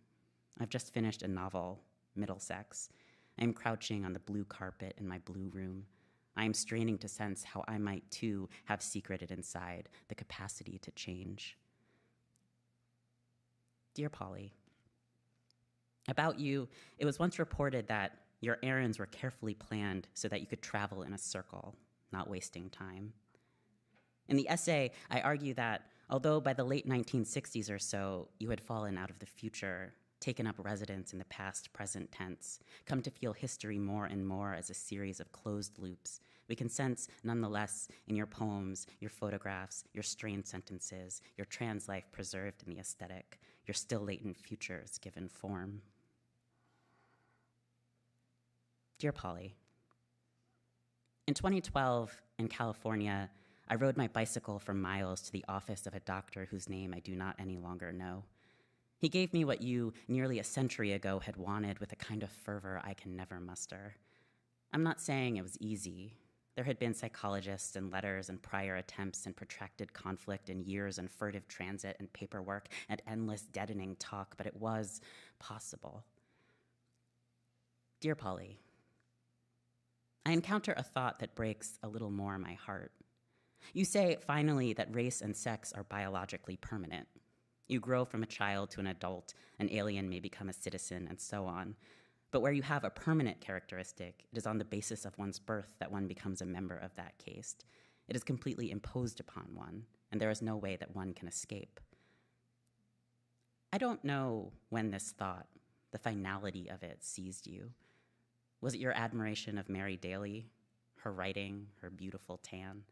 I've just finished a novel, Middlesex. I am crouching on the blue carpet in my blue room. I am straining to sense how I might too have secreted inside the capacity to change. Dear Polly, about you, it was once reported that your errands were carefully planned so that you could travel in a circle, not wasting time. In the essay, I argue that although by the late 1960s or so, you had fallen out of the future, taken up residence in the past present tense, come to feel history more and more as a series of closed loops, we can sense nonetheless in your poems, your photographs, your strained sentences, your trans life preserved in the aesthetic, your still latent futures given form. Dear Polly, in 2012 in California, I rode my bicycle for miles to the office of a doctor whose name I do not any longer know. He gave me what you, nearly a century ago, had wanted with a kind of fervor I can never muster. I'm not saying it was easy. There had been psychologists and letters and prior attempts and protracted conflict and years and furtive transit and paperwork and endless deadening talk, but it was possible. Dear Polly, I encounter a thought that breaks a little more my heart. You say, finally, that race and sex are biologically permanent. You grow from a child to an adult, an alien may become a citizen, and so on. But where you have a permanent characteristic, it is on the basis of one's birth that one becomes a member of that caste. It is completely imposed upon one, and there is no way that one can escape. I don't know when this thought, the finality of it, seized you. Was it your admiration of Mary Daly, her writing, her beautiful tan?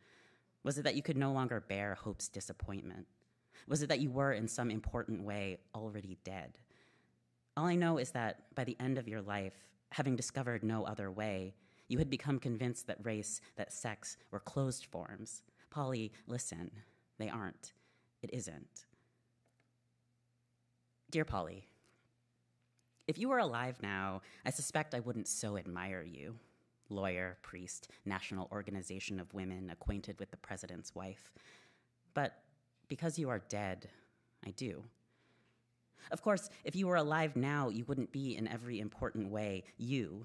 Was it that you could no longer bear hope's disappointment? Was it that you were, in some important way, already dead? All I know is that by the end of your life, having discovered no other way, you had become convinced that race, that sex, were closed forms. Polly, listen, they aren't. It isn't. Dear Polly, if you were alive now, I suspect I wouldn't so admire you. Lawyer, priest, National Organization of Women, acquainted with the president's wife. But because you are dead, I do. Of course, if you were alive now, you wouldn't be in every important way you.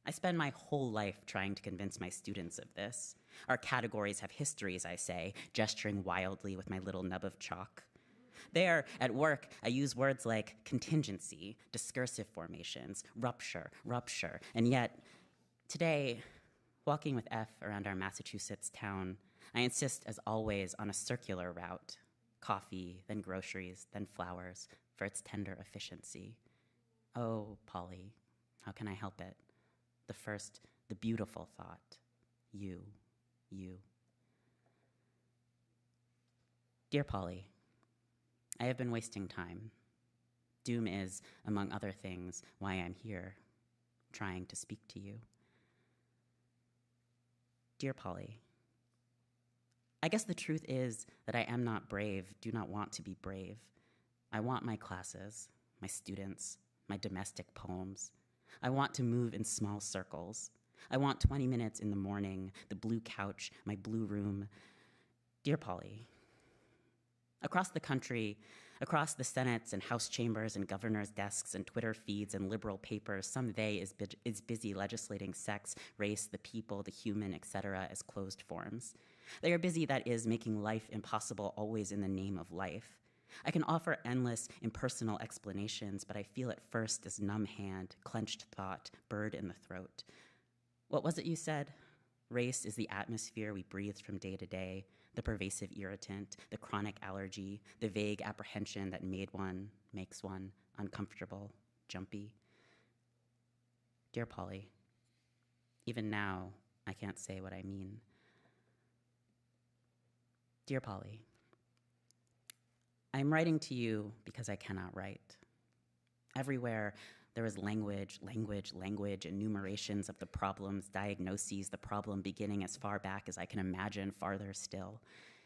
I spend my whole life trying to convince my students of this. Our categories have histories, I say, gesturing wildly with my little nub of chalk. There, at work, I use words like contingency, discursive formations, rupture, and yet, today, walking with F around our Massachusetts town, I insist, as always, on a circular route. Coffee, then groceries, then flowers, for its tender efficiency. Oh, Polly, how can I help it? The first, the beautiful thought. You. Dear Polly, I have been wasting time. Doom is, among other things, why I'm here, trying to speak to you. Dear Polly, I guess the truth is that I am not brave, do not want to be brave. I want my classes, my students, my domestic poems. I want to move in small circles. I want 20 minutes in the morning, the blue couch, my blue room. Dear Polly, across the country, across the Senates and House chambers and governors' desks and Twitter feeds and liberal papers, some they is busy legislating sex, race, the people, the human, etc. as closed forms. They are busy, that is, making life impossible always in the name of life. I can offer endless, impersonal explanations, but I feel at first as numb hand, clenched thought, bird in the throat. What was it you said? Race is the atmosphere we breathe from day to day, the pervasive irritant, the chronic allergy, the vague apprehension that makes one uncomfortable, jumpy. Dear Polly, even now, I can't say what I mean. Dear Polly, I'm writing to you because I cannot write. Everywhere there is language, enumerations of the problems, diagnoses, the problem beginning as far back as I can imagine, farther still.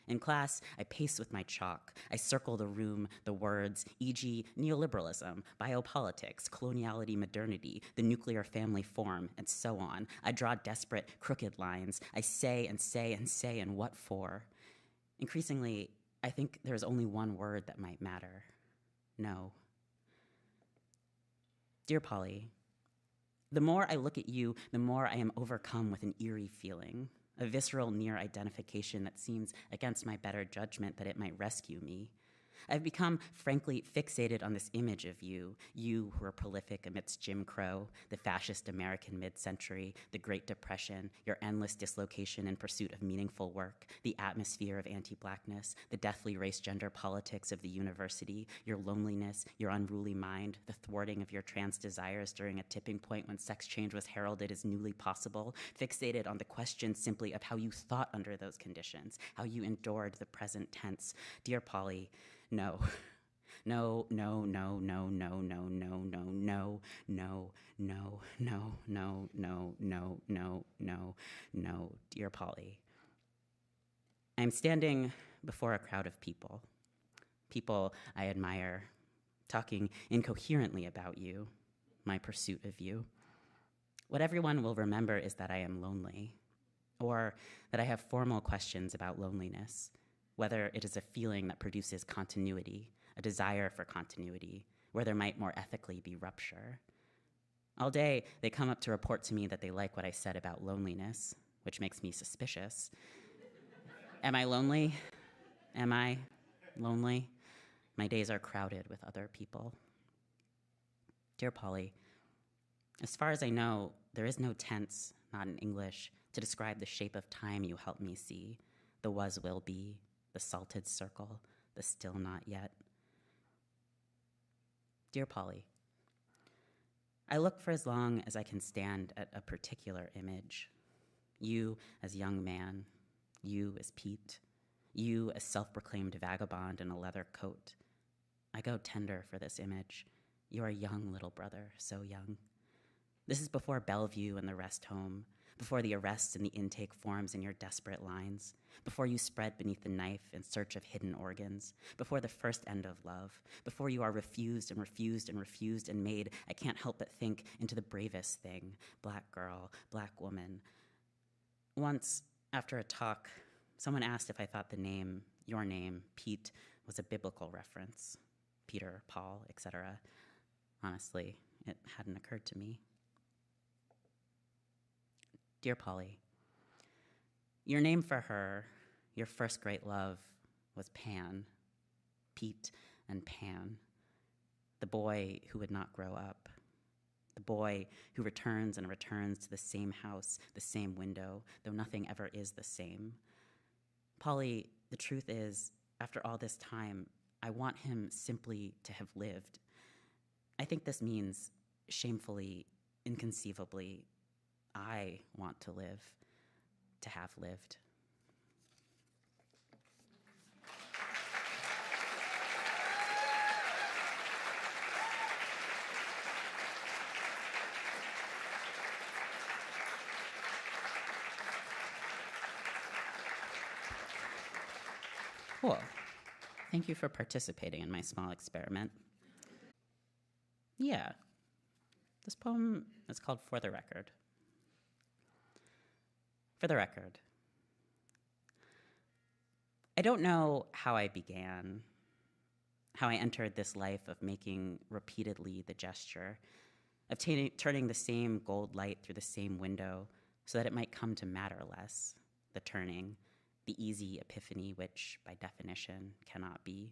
In class, I pace with my chalk. I circle the room, the words, e.g. neoliberalism, biopolitics, coloniality, modernity, the nuclear family form, and so on. I draw desperate, crooked lines. I say, and what for? Increasingly, I think there's only one word that might matter. No. Dear Polly, the more I look at you, the more I am overcome with an eerie feeling, a visceral near identification that seems against my better judgment that it might rescue me. I've become, frankly, fixated on this image of you who are prolific amidst Jim Crow, the fascist American mid-century, the Great Depression, your endless dislocation in pursuit of meaningful work, the atmosphere of anti-Blackness, the deathly race-gender politics of the university, your loneliness, your unruly mind, the thwarting of your trans desires during a tipping point when sex change was heralded as newly possible, fixated on the question simply of how you thought under those conditions, how you endured the present tense. Dear Polly, no. No, no, no, no, no, no, no, no, no, no, no, no, no, no, no, no, no, no, dear Polly. I am standing before a crowd of people I admire, talking incoherently about you, my pursuit of you. What everyone will remember is that I am lonely. or that I have formal questions about loneliness, whether it is a feeling that produces continuity, a desire for continuity, where there might more ethically be rupture. All day, they come up to report to me that they like what I said about loneliness, which makes me suspicious. Am I lonely? Am I lonely? My days are crowded with other people. Dear Polly, as far as I know, there is no tense, not in English, to describe the shape of time you help me see, the was will be, the salted circle, the still not yet. Dear Polly, I look for as long as I can stand at a particular image. You as young man, you as Pete, you as self-proclaimed vagabond in a leather coat. I go tender for this image. You're a young little brother, so young. This is before Bellevue and the rest home, before the arrests and the intake forms in your desperate lines, before you spread beneath the knife in search of hidden organs, before the first end of love, before you are refused and refused and refused and made, I can't help but think, into the bravest thing, black girl, black woman. Once, after a talk, someone asked if I thought the name, your name, Pete, was a biblical reference. Peter, Paul, etc. Honestly, it hadn't occurred to me. Dear Polly, your name for her, your first great love, was Pan, Pete and Pan, the boy who would not grow up, the boy who returns and returns to the same house, the same window, though nothing ever is the same. Polly, the truth is, after all this time, I want him simply to have lived. I think this means, shamefully, inconceivably, I want to live, to have lived. Cool. Thank you for participating in my small experiment. Yeah, this poem is called For the Record. For the record, I don't know how I began, how I entered this life of making repeatedly the gesture, of turning the same gold light through the same window so that it might come to matter less, the turning, the easy epiphany which, by definition, cannot be.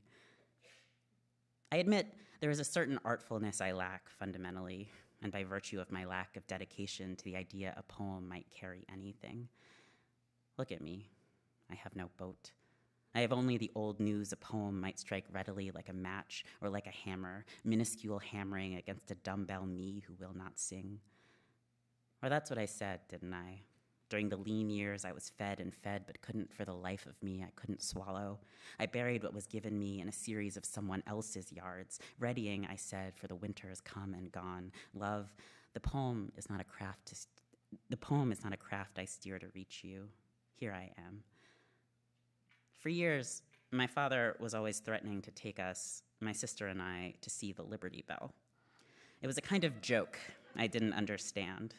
I admit there is a certain artfulness I lack fundamentally, and by virtue of my lack of dedication to the idea a poem might carry anything. Look at me. I have no boat. I have only the old news a poem might strike readily like a match or like a hammer, minuscule hammering against a dumbbell me who will not sing. Or that's what I said, didn't I? During the lean years, I was fed and fed, but couldn't for the life of me, I couldn't swallow. I buried what was given me in a series of someone else's yards, readying, I said, for the winters come and gone. Love, the poem is not a craft I steer to reach you. Here I am. For years, my father was always threatening to take us, my sister and I, to see the Liberty Bell. It was a kind of joke I didn't understand.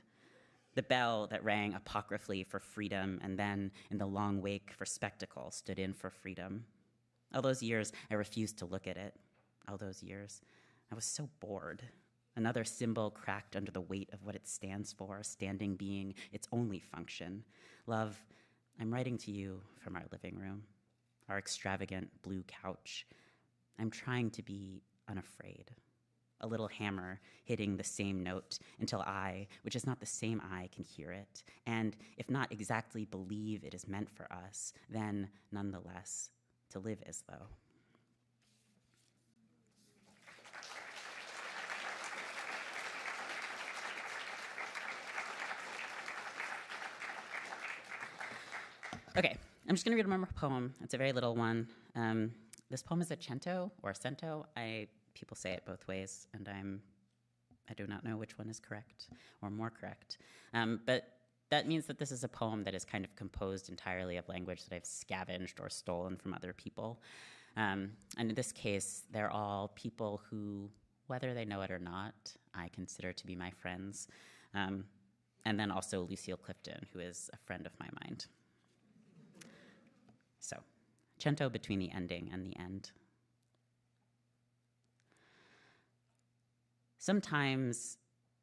The bell that rang apocryphally for freedom and then, in the long wake for spectacle, stood in for freedom. All those years, I refused to look at it. All those years, I was so bored. Another symbol cracked under the weight of what it stands for, standing being its only function. Love, I'm writing to you from our living room, our extravagant blue couch. I'm trying to be unafraid. A little hammer hitting the same note until I, which is not the same I, can hear it, and if not exactly believe it is meant for us, then nonetheless to live as though. Okay, I'm just gonna read a poem. It's a very little one. This poem is a cento or a cento. People say it both ways, and I do not know which one is correct or more correct. But that means that this is a poem that is kind of composed entirely of language that I've scavenged or stolen from other people. And in this case, they're all people who, whether they know it or not, I consider to be my friends. and then also Lucille Clifton, who is a friend of my mind. So, cento between the ending and the end. Sometimes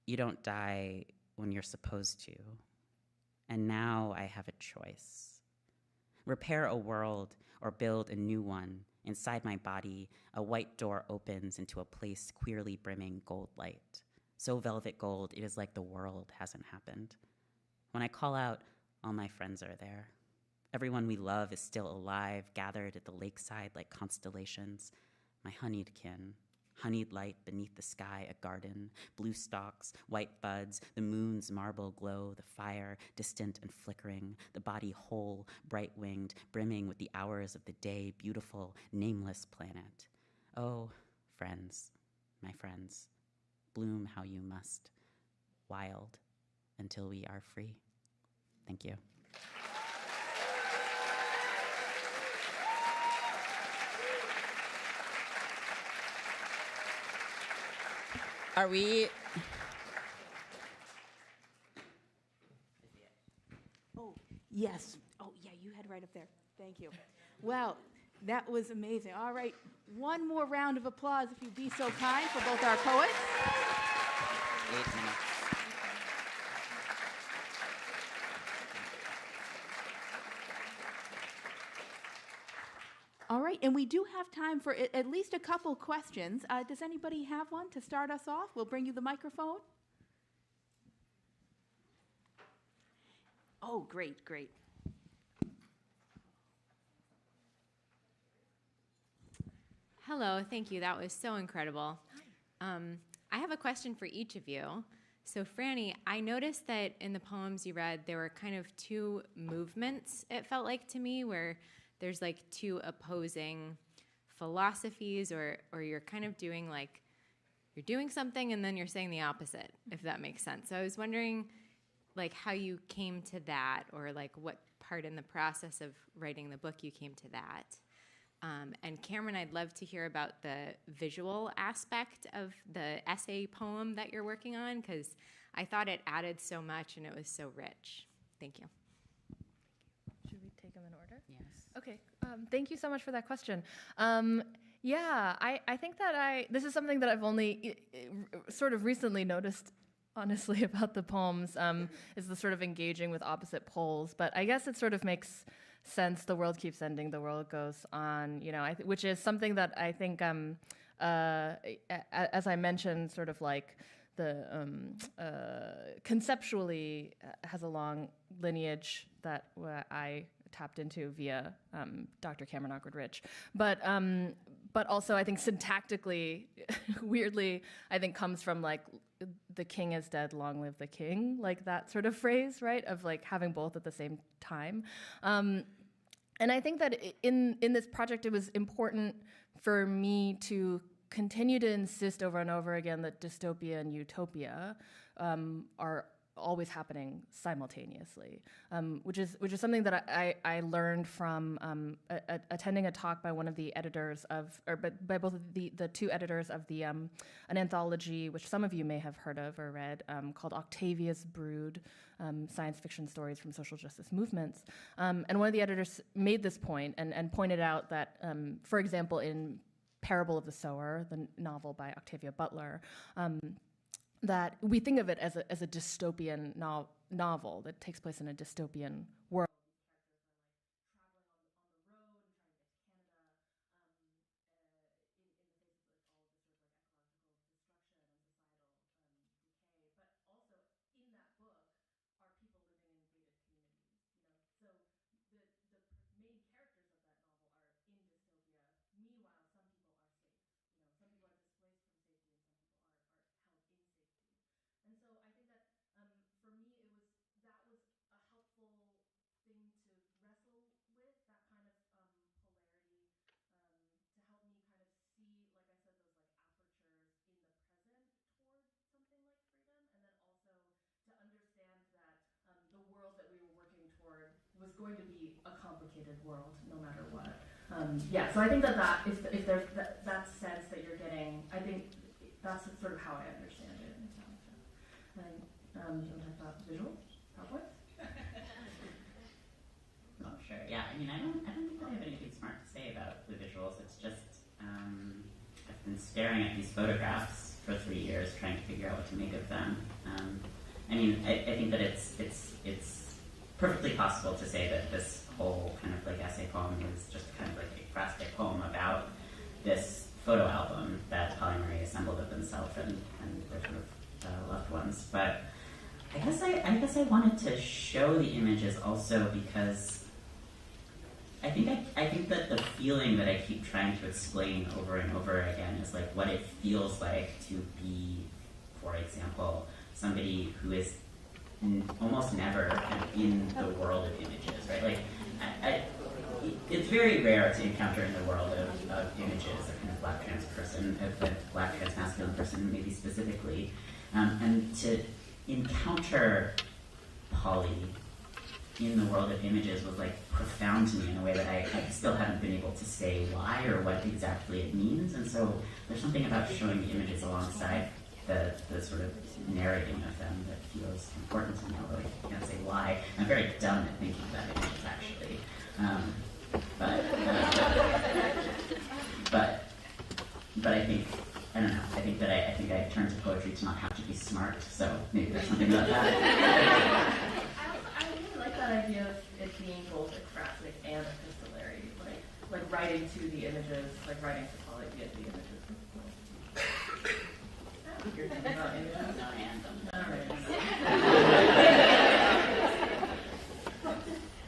you don't die when you're supposed to, and now I have a choice. Repair a world or build a new one. Inside my body, a white door opens into a place queerly brimming gold light. So velvet gold, it is like the world hasn't happened. When I call out, all my friends are there. Everyone we love is still alive, gathered at the lakeside like constellations. My honeyed kin, honeyed light beneath the sky, a garden, blue stalks, white buds, the moon's marble glow, the fire, distant and flickering, the body whole, bright-winged, brimming with the hours of the day, beautiful, nameless planet. Oh, friends, my friends, bloom how you must, wild, until we are free. Thank you. Are we? Oh, yes. Oh, yeah, you had right up there. Thank you. Well, that was amazing. All right, one more round of applause, if you'd be so kind, for both our poets. 8 minutes. All right, and we do have time for at least a couple questions. Does anybody have one to start us off? We'll bring you the microphone. Oh, great, great. Hello, thank you. That was so incredible. I have a question for each of you. So, Franny, I noticed that in the poems you read, there were kind of two movements, it felt like to me, where there's like two opposing philosophies, or you're kind of doing like, you're doing something and then you're saying the opposite, if that makes sense. So I was wondering like how you came to that, or like what part in the process of writing the book you came to that. And Cameron, I'd love to hear about the visual aspect of the essay poem that you're working on, because I thought it added so much and it was so rich. Thank you. Should we take them in order? Yes. Okay, thank you so much for that question. Yeah, I think that this is something that I've only sort of recently noticed, honestly, about the poems, is the sort of engaging with opposite poles. But I guess it sort of makes sense. The world keeps ending, the world goes on, you know, which is something that I think, as I mentioned, sort of like the conceptually has a long lineage that I tapped into via Dr. Cameron Awkward-Rich, but also I think syntactically, weirdly, I think comes from like the king is dead, long live the king, like that sort of phrase, right? Of like having both at the same time. And I think that in this project, it was important for me to continue to insist over and over again that dystopia and utopia are always happening simultaneously, which is something that I learned from attending a talk by one of the editors by both of the two editors of the an anthology which some of you may have heard of or read, called Octavia's Brood, Science Fiction Stories from Social Justice Movements. And one of the editors made this point and pointed out that, for example, in Parable of the Sower, the novel by Octavia Butler, that we think of it as a dystopian novel that takes place in a dystopian world. And so I think that for me, that was a helpful thing to wrestle with, that kind of polarity, to help me kind of see, like I said, those like apertures in the present toward something like freedom, and then also to understand that the world that we were working toward was going to be a complicated world, no matter what. Yeah, so I think that if there's that sense that you're getting, I think that's sort of how I understand it. You want to talk about visuals, PowerPoint? Oh, sure. Yeah, I mean, I don't think that I have anything smart to say about the visuals. It's just, I've been staring at these photographs for 3 years, trying to figure out what to make of them. I mean, I think that it's perfectly possible to say that this whole kind of like essay poem is just kind of like a phrastic poem about this photo album that Polly Marie assembled of themselves and their sort of loved ones. But I guess I wanted to show the images also because I think that the feeling that I keep trying to explain over and over again is like what it feels like to be, for example, somebody who is almost never kind of in the world of images, right? Like, it's very rare to encounter in the world of images a kind of black trans person, a black trans masculine person, maybe specifically, and to encounter Polly in the world of images was like profound to me in a way that I still haven't been able to say why or what exactly it means. And so there's something about showing the images alongside the sort of narrating of them that feels important to me, although I can't say why. I'm very dumb at thinking about images, actually. But I think, I don't know, I think I turned to poetry to not have to be smart, so maybe there's something about that. I really like that idea of it being both ekphrastic and epistolary, like writing to the images, like writing to Polly via the images. You're thinking about images. No, and All right.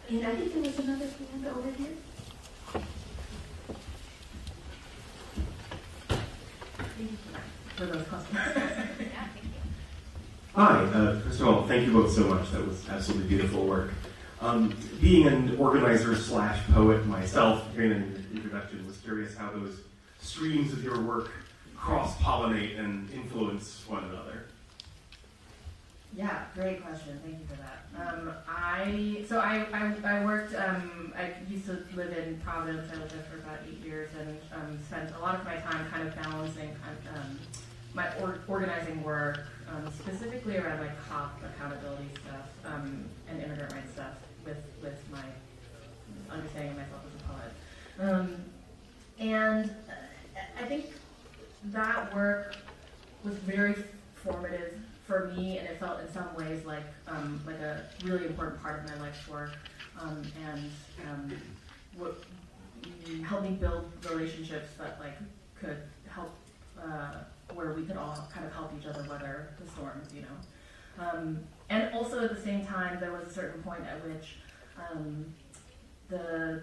And I think there was another hand over here. For those customers. Hi, first of all, thank you both so much. That was absolutely beautiful work. Being an organizer / poet myself, hearing an introduction, was curious how those streams of your work cross-pollinate and influence one another. Yeah, great question. Thank you for that. I worked. I used to live in Providence. I lived there for about 8 years, and spent a lot of my time kind of balancing my organizing work, specifically around like COP accountability stuff and immigrant rights stuff, with my understanding of myself as a poet. And I think that work was very formative for me, and it felt in some ways like a really important part of my life's work, and what helped me build relationships that like could help, where we could all kind of help each other weather the storms, you know. And also at the same time, there was a certain point at which how do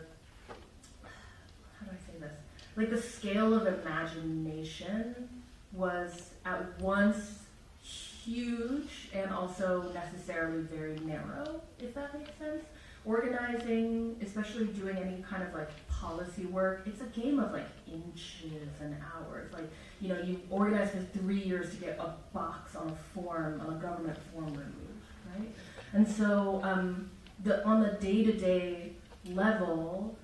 I say this? Like the scale of imagination was at once huge and also necessarily very narrow, if that makes sense. Organizing, especially doing any kind of like policy work, it's a game of like inches and hours. Like, you know, you organize for 3 years to get a box on a government form removed, right? And so on the day-to-day level,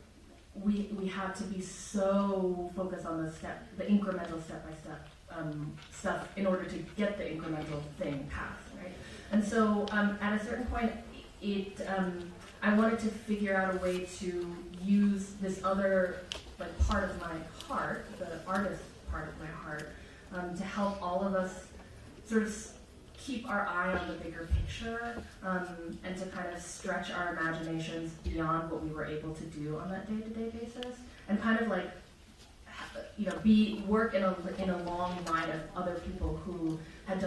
we had to be so focused on the incremental step-by-step stuff in order to get the incremental thing passed, right? And so at a certain point, I wanted to figure out a way to use this other like part of my heart, the artist part of my heart, to help all of us sort of keep our eye on the bigger picture, and to kind of stretch our imaginations beyond what we were able to do on that day-to-day basis, and kind of like, you know, work in a long line of other people who had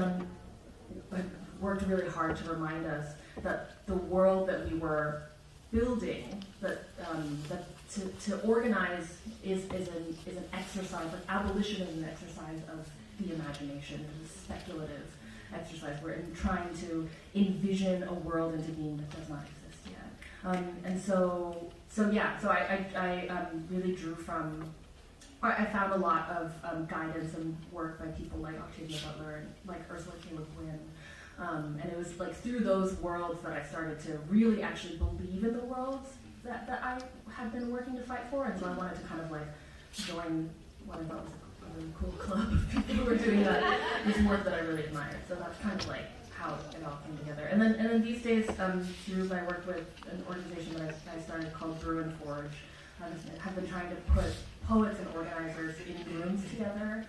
worked really hard to remind us that the world that we were building, that to organize is an exercise. Like abolition is an exercise of the imagination. It's a speculative exercise. We're trying to envision a world into being that does not exist yet. And so I really drew from. I found a lot of guidance and work by people like Octavia Butler and like Ursula K. Le Guin. And it was like through those worlds that I started to really actually believe in the worlds that I had been working to fight for. And so I wanted to kind of like join what I thought was a really cool club of people who were doing this work that I really admired. So that's kind of like how it all came together. And then these days, through my work with an organization that I started called Brew and Forge, have been trying to put poets and organizers in rooms together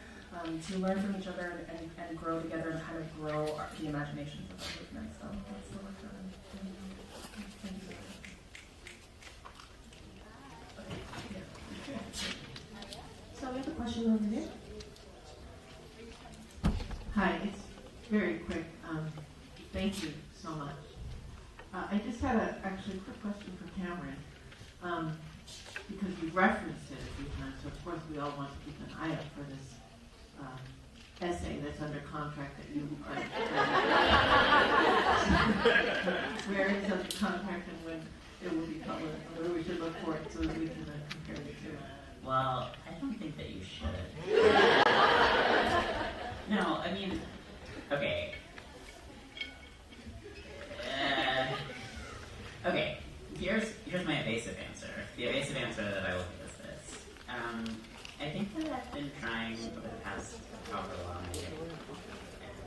to learn from each other and grow together and kind of grow the imaginations of our movement. So that's the work that I'm doing. Thank you. So we have a question over there. Hi, it's very quick. Thank you so much. I just had actually a quick question for Cameron, because you referenced it a few times, so of course we all want to keep an eye out for this essay that's under contract that you where it is under contract and when it will be published, whether we should look for it so that we can compare the two. Well, I don't think that you should. No, I mean, okay. Okay, here's my evasive answer. The evasive answer that I will give is this. I think that I've been trying over the past however long I get a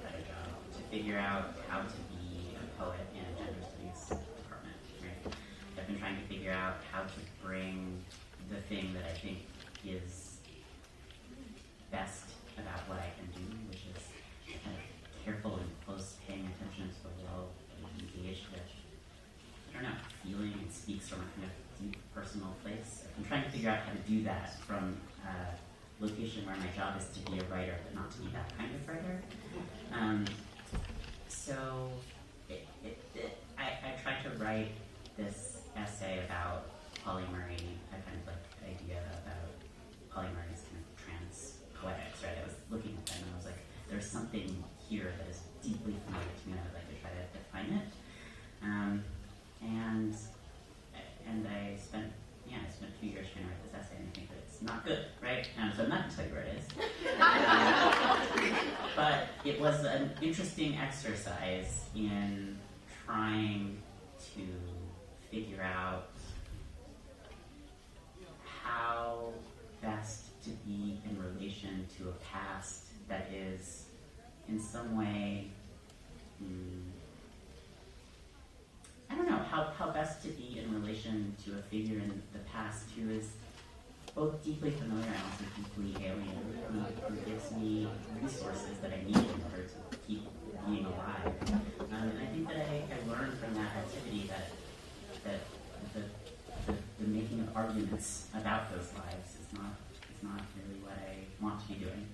better job to figure out how to be a poet in a gender studies department, right? I've been trying to figure out how to bring the thing that I think is best about what I can do, which is kind of careful and close paying attention to the world that I'm engaged with. I don't know, feeling it speaks from a kind of deep personal place. I'm trying to figure out how to do that from a location where my job is to be a writer, but not to be that kind of writer. So I tried to write this essay about Polly Murray, a kind of like idea about Polly Murray's kind of trans poetics, right? I was looking at them and I was like, there's something here that is deeply familiar to me and I would like to try to define it. And I spent 2 years trying to write this essay and I think that it's not good, right? So I'm not going to tell you where it is. But it was an interesting exercise in trying to figure out how best to be in relation to a past that is in some way, I don't know, how best to be in relation to a figure in the past who is both deeply familiar and also deeply alien, who gives me resources that I need in order to keep being alive. And I think that I learned from that activity that the making of arguments about those lives is not really what I want to be doing.